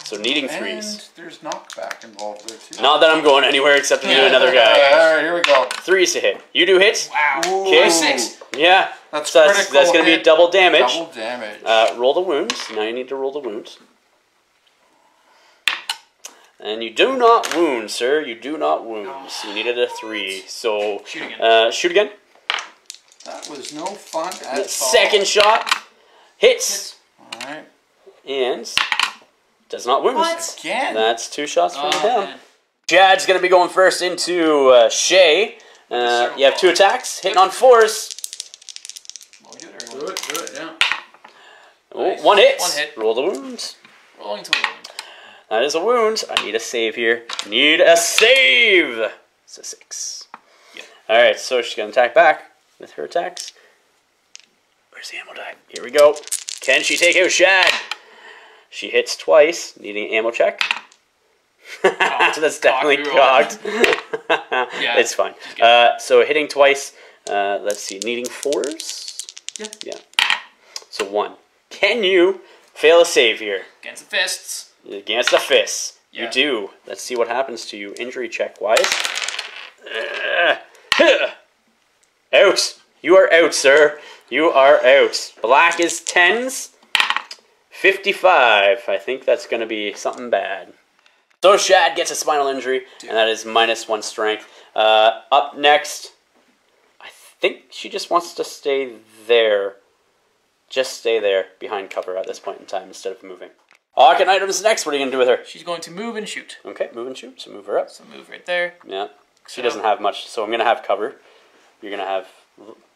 So needing 3s. And there's knockback involved there too. Not that I'm going anywhere except to do another guy. Alright, here we go. 3s to hit. You do hit. Wow. Okay. 6. Yeah. That's going to be double damage. Double damage. Roll the wounds. Now you need to roll the wounds. And you do not wound, sir. You do not wound. So you needed a 3. So shoot again. That was no fun at all. Second shot. Hits. Alright. And does not wound. What? Again? That's 2 shots from him. Man. Jad's going to be going first into Shay. You have 2 attacks. Hitting on 4s. Do it, yeah. Nice. 1 hit. 1 hit. Roll the wounds. Rolling to a wound. That is a wound. I need a save here. Need a save. It's a 6. Yep. Alright, so she's going to attack back with her attacks. Where's the ammo die? Here we go. Can she take out Shad? She hits twice, needing an ammo check. That's definitely cocked. Yeah, it's fine. So hitting twice. Let's see, needing 4s? Yeah. So 1. Can you fail a save here? Against the fists. Against the fists. Yeah. You do. Let's see what happens to you injury check wise. Out. You are out, sir. You are out. Black is 10s. 55. I think that's going to be something bad. So Shad gets a spinal injury, and that is -1 strength. Up next, I think she just wants to stay there. Just stay there behind cover at this point in time instead of moving. Hawken items next. What are you going to do with her? She's going to move and shoot. Okay, move and shoot. So move her up. So move right there. Yeah. She doesn't have much, so I'm going to have cover. You're going to have,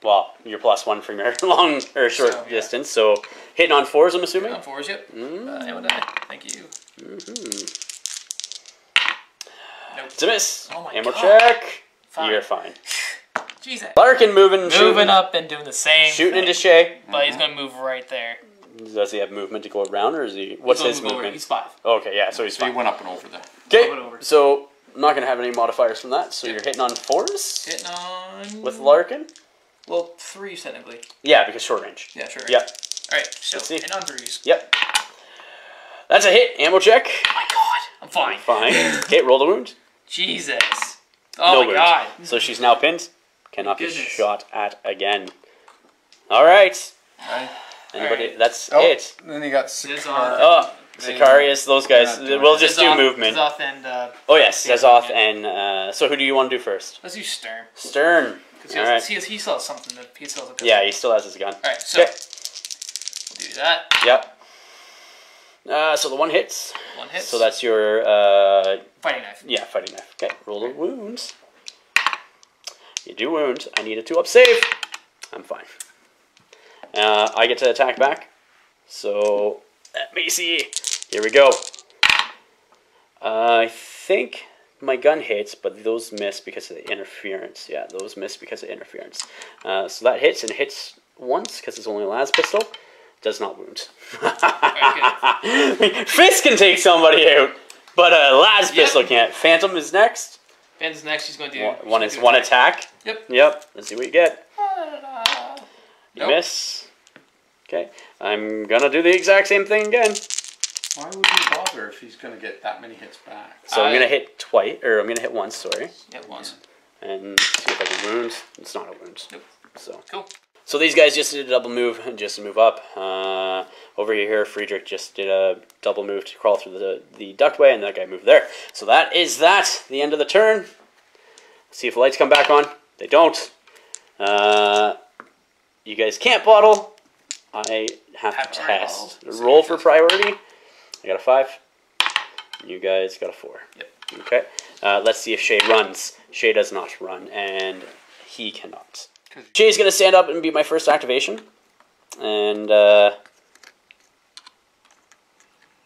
well, your +1 from your long or short distance. So hitting on 4s, I'm assuming? Hitting on 4s, yep. Ammo die. Thank you. Nope. It's a miss. Oh my ammo God. check. Fine. You're fine. Jesus. Larkin moving shooting. Up and doing the same Shooting thing. into Shay. But he's going to move right there. Does he have movement to go around, or is he? What's his movement? He's 5. Okay, yeah, so he's So he fine. went up and over there. Okay, so I'm not going to have any modifiers from that, so you're hitting on 4s? Hitting on... With Larkin? Well, 3s technically. Yeah, because short range. Yeah, sure. Yep. Alright, so Let's see. hitting on 3s. Yep. That's a hit. Ammo check. Oh my God. I'm fine. Fine. Okay, roll the wound. Jesus. Oh No my wound. God. So she's now pinned. Cannot be Goodness. shot at again. All right. Right. Anybody? Alright. that's Oh, it. then you got Zizov. Sakar. Oh, Zacharias, those guys. They're not doing We'll it. just do movement. Zizoth and... Oh yes, Yeah, Zezoth yeah. and... so who do you want to do first? Let's do Stern. Stern. Because he still has something. He still has a pistol. Yeah, he still has his gun. Alright, so we'll do that. Yep. So the one hits. One hits. So that's your... fighting knife. Yeah, fighting knife. Okay, roll the wounds. You do wound. I need a 2-up save. I'm fine. I get to attack back. So, let me see. Here we go. I think my gun hits, but those miss because of the interference. Yeah, those miss because of interference. So that hits, and hits once because it's only a las pistol. Does not wound. Fist can take somebody out, but a las pistol can't. Phantom is next. Phantom's next. He's going to do... One attack. Yep. Let's see what you get. You miss. Okay. I'm going to do the exact same thing again. Why would he bother if he's going to get that many hits back? So I'm going to hit twice, or I'm going to hit once, sorry. Yep, once. And see if I can wound. It's not a wound. Nope. So. Cool. So these guys just did a double move, just to move up. Over here, Friedrich just did a double move to crawl through the ductway, and that guy moved there. So that is that. The end of the turn. See if the lights come back on. They don't. You guys can't bottle. I have to test. Roll for priority. I got a 5. You guys got a 4. Yep. Okay. Let's see if Shay runs. Shay does not run, and he cannot. Shay's going to stand up and be my first activation. And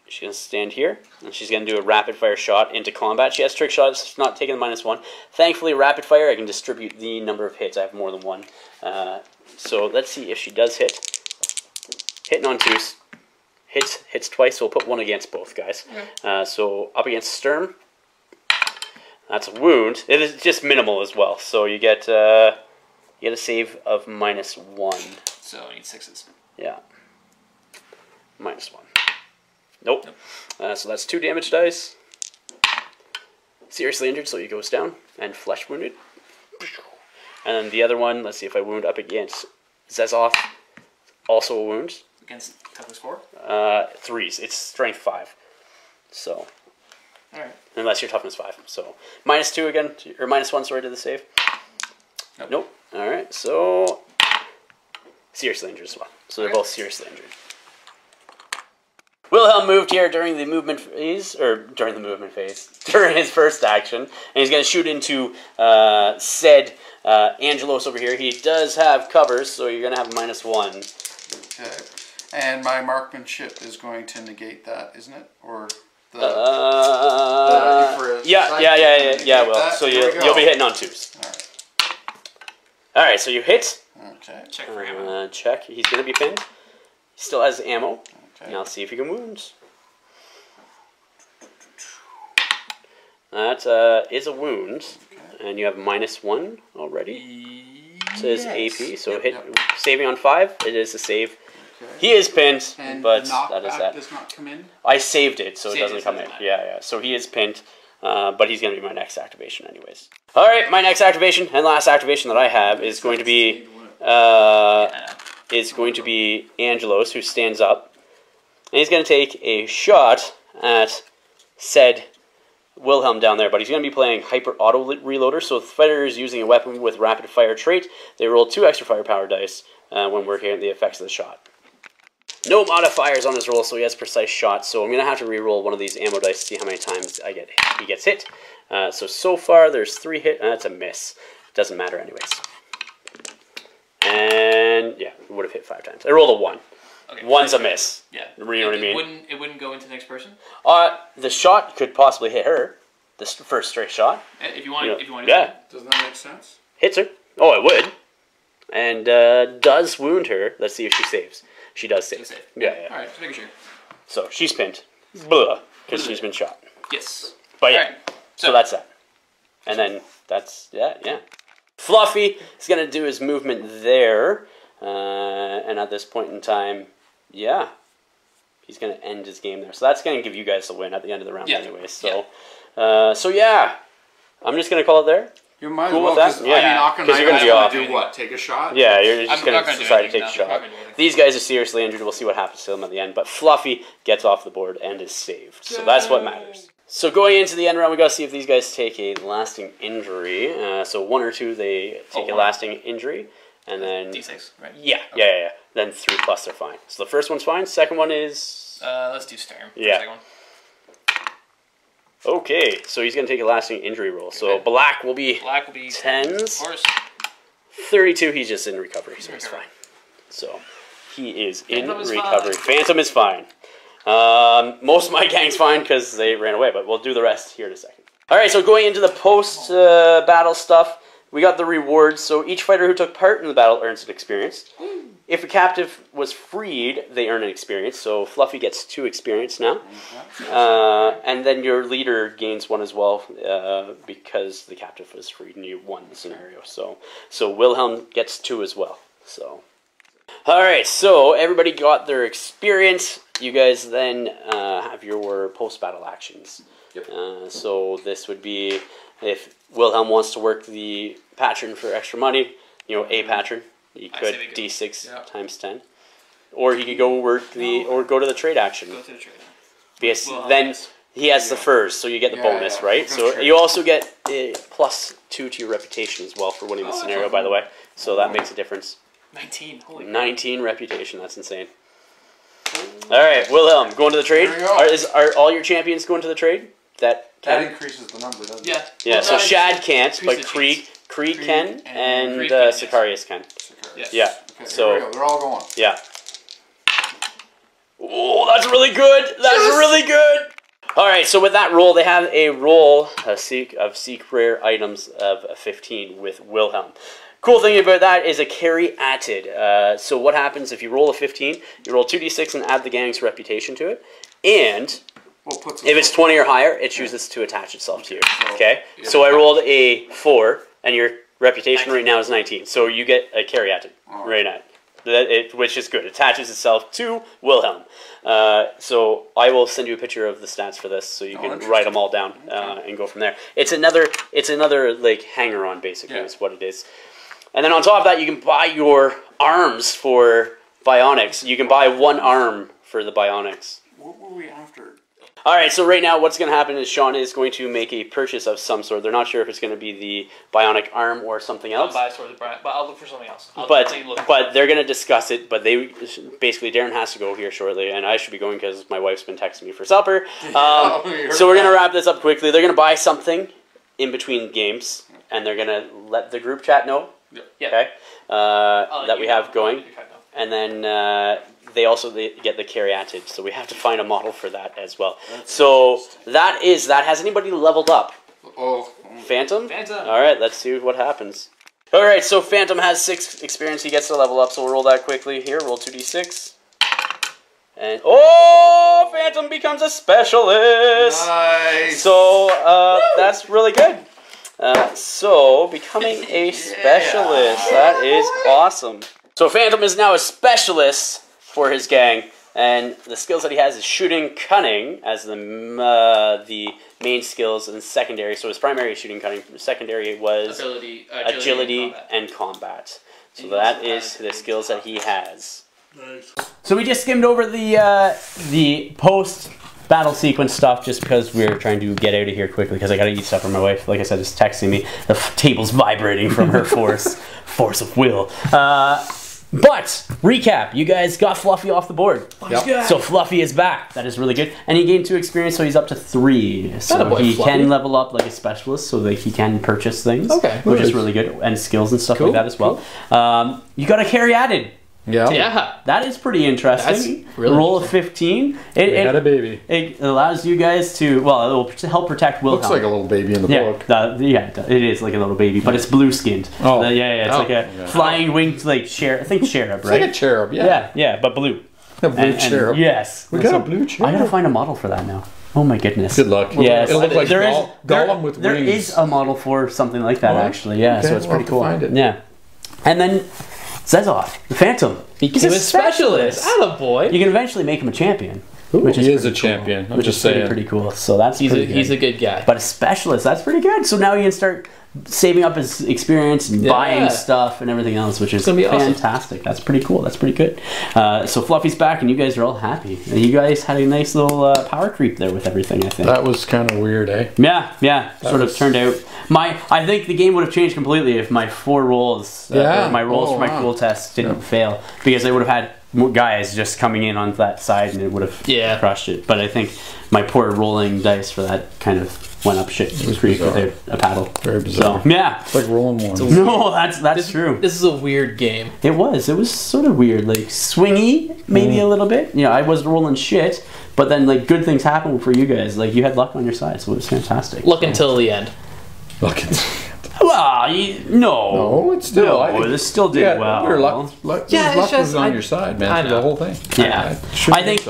she's going to stand here. And she's going to do a rapid fire shot into combat. She has trick shots. She's not taking the -1. Thankfully, rapid fire, I can distribute the number of hits. I have more than one. So let's see if she does hit. Hitting on 2s. Hits twice, so we'll put 1 against both guys. Okay. So up against Sturm. That's a wound. It is just minimal as well. So you get a save of -1. So I need 6s. Yeah. -1. Nope. So that's 2 damage dice. Seriously injured, so he goes down. And flesh wounded. And then the other one, let's see if I wound up against Zezov. Also a wound. Against toughness 4? 3s. It's strength 5. So. Alright. Unless you're toughness 5. So -2 again, or -1, sorry, to the save. Nope. Alright, so seriously injured as well. So they're both seriously injured. Wilhelm moved here during the movement phase, during his first action, and he's going to shoot into said Angelos over here. He does have covers, so you're going to have -1. Okay. And my marksmanship is going to negate that, isn't it? Or yeah. Well, so you'll be hitting on 2s. All right. So you hit. Okay. Check for ammo. Check. He's going to be pinned. He still has ammo. Okay. Now let's see if he can wound. That is a wound, and you have -1 already. So it's AP. So saving on 5. It is a save. Okay. He is pinned, but that is that. Does not come in? I saved it, so it doesn't come in. Yeah. So he is pinned, but he's going to be my next activation anyways. All right, my next activation and last activation that I have is going to be Angelos, who stands up, and he's going to take a shot at said Wilhelm down there, but he's going to be playing Hyper Auto Reloader, so if the fighter is using a weapon with Rapid Fire trait, they roll 2 extra firepower dice when working on the effects of the shot. No modifiers on his roll, so he has precise shots, so I'm going to have to re-roll one of these ammo dice to see how many times he gets hit. So far, there's 3 hits, and that's a miss. Doesn't matter anyways. And, yeah, it would have hit 5 times. I rolled a 1. Okay, 1's a miss. Yeah. You know what I mean? It wouldn't go into the next person? The shot could possibly hit her. The first straight shot. If you want to yeah. Doesn't that make sense? Hits her. Oh, it would. And does wound her. Let's see if she saves. She does save. Yeah. Alright, just making sure. So, she's pinned. Blah. Because she's been shot. Yes. But yeah. So that's that. And then that's, yeah. Fluffy is going to do his movement there. And at this point in time, yeah, he's going to end his game there. So that's going to give you guys the win at the end of the round anyway. So, yeah, I'm just going to call it there. You might cool as well, because you're going to be off. Do what? Take a shot? Yeah, you're just going to decide to take a shot. These guys are seriously injured. We'll see what happens to them at the end. But Fluffy gets off the board and is saved. So that's what matters. So going into the end round, we got to see if these guys take a lasting injury. So 1 or 2, they take a lasting injury. And then... D6, right? Yeah, okay. Yeah. Then 3+, they're fine. So the first one's fine. Second one is... let's do Storm. Yeah. Second one. Okay, so he's going to take a lasting injury roll. So black will be 10s. Of course. 32, he's just in recovery, so he's fine. So he is in recovery. Phantom is fine. Most of my gang's fine because they ran away, but we'll do the rest here in a second. Alright, so going into the post-battle stuff, we got the rewards. So each fighter who took part in the battle earns an experience. If a captive was freed, they earn an experience. So Fluffy gets 2 experience now. And then your leader gains 1 as well because the captive was freed and you won the scenario. So Wilhelm gets 2 as well. So, alright, so everybody got their experience. You guys then have your post-battle actions. Yep. So this would be if Wilhelm wants to work the patron for extra money, a patron. He could D6 times 10, or he could go work or go to the trade action. Go to the trade. Because then he has the first, so you get the bonus, right? So you also get a +2 to your reputation as well for winning the scenario, by the way. So that makes a difference. 19. Holy 19 reputation. That's insane. All right, Wilhelm, going to the trade. Are all your champions going to the trade? That increases the number, doesn't it? Yeah. So Shad can't, but Krieg can, and Sicarius can. Yeah. Okay, so they're all going. Yeah. Oh, that's really good. That's really good. All right. So with that roll, they have a roll of seek rare items of 15 with Wilhelm. Cool thing about that is a carry-added. So what happens if you roll a 15? You roll 2d6 and add the gang's reputation to it, and if it's 20 or higher, it chooses to attach itself to you. Okay. So I rolled a 4, and your reputation right now is 19. So you get a carry-added right now, which is good. It attaches itself to Wilhelm. So I will send you a picture of the stats for this, so you can write them all down and go from there. It's another like hanger-on basically is what it is. And then on top of that, you can buy your arms for bionics. You can buy 1 arm for the bionics. What were we after? All right, so right now what's going to happen is Sean is going to make a purchase of some sort. They're not sure if it's going to be the bionic arm or something else. I'll I'll look for something else. But they're going to discuss it. But basically, Darren has to go here shortly, and I should be going because my wife's been texting me for supper. So we're going to wrap this up quickly. They're going to buy something in between games, and they're going to let the group chat know. Okay. That we have going, and then they also get the carry-added, so we have to find a model for that as well. So that. Has anybody leveled up? Phantom? All right, let's see what happens. All right, so Phantom has 6 experience. He gets to level up, so we'll roll that quickly here. Roll 2d6. And Phantom becomes a specialist. Nice. So that's really good. So becoming a specialist, that is awesome. So Phantom is now a specialist for his gang, and the skills that he has is shooting, cunning as the main skills, and secondary. So his primary is shooting, cunning. Secondary was agility and combat. So that is the skills that he has. Nice. So we just skimmed over the post battle sequence stuff just because we're trying to get out of here quickly because I gotta eat supper. My wife, like I said, is texting me. The table's vibrating from her force of will. But recap, you guys got Fluffy off the board. Yep. So Fluffy is back. That is really good, and he gained 2 experience, so he's up to 3. So he can level up like a specialist, so that he can purchase things, which is really good, and skills and stuff like that as well. You got a carry added. Yeah, that is pretty interesting. That's really roll of 15. It had a baby. It allows you guys to, well, it will help protect Wilhelm. Looks like a little baby in the book. It is like a little baby, but it's blue skinned. Oh, it's like a flying winged like cherub. I think cherub, right? It's like a cherub, yeah, but blue. A blue cherub. Yes, we got a blue cherub. I gotta find a model for that now. Oh my goodness. Good luck. Yes, it'll look like Gollum with wings. There is a model for something like that actually. Yeah, so it's pretty cool. Yeah, and then Zezov, the Phantom. He's a specialist. Attaboy. You can eventually make him a champion. Which is a champion. Which is pretty cool. So that's he's a good guy. But a specialist, that's pretty good. So now you can start saving up his experience and buying stuff and everything else, which is fantastic. Awesome. That's pretty cool. That's pretty good. So Fluffy's back, and you guys are all happy. You guys had a nice little power creep there with everything, I think. That was kind of weird, eh? Yeah. Sort of turned out. I think the game would have changed completely if my 4 rolls, my rolls for my cool test didn't fail, because I would have had guys just coming in on that side and it would have crushed it. But I think my poor rolling dice for that kind of went up shit creek without a paddle. Very bizarre. So, yeah. It's like rolling one. No, that's true. This is a weird game. It was sort of weird, like swingy maybe a little bit. You know, I was rolling shit, but then like good things happened for you guys. Like you had luck on your side, so it was fantastic. Luck until the end. Luck until well, no, it's still. This still did well. Your luck was on your side, man. I know. The whole thing. Yeah, I think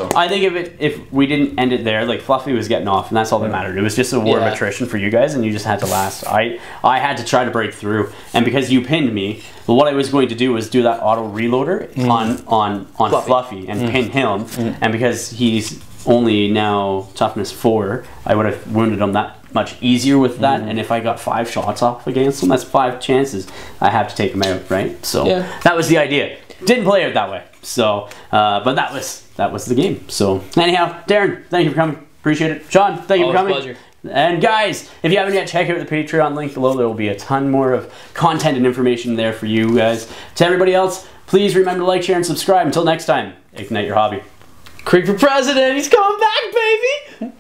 if we didn't end it there, like Fluffy was getting off, and that's all that mattered. It was just a war of attrition for you guys, and you just had to last. I had to try to break through, and because you pinned me, what I was going to do was do that auto reloader on Fluffy and pin him, and because he's only now toughness 4, I would have wounded him that much easier with that, and if I got 5 shots off against him, that's 5 chances I have to take him out, right? So that was the idea. Didn't play it that way. So, but that was the game. So anyhow, Darren, thank you for coming. Appreciate it. Sean, thank you for coming. Pleasure. And guys, if you haven't yet, check out the Patreon link below. There will be a ton more of content and information there for you guys. To everybody else, please remember to like, share, and subscribe. Until next time, ignite your hobby. Creek for president. He's coming back, baby.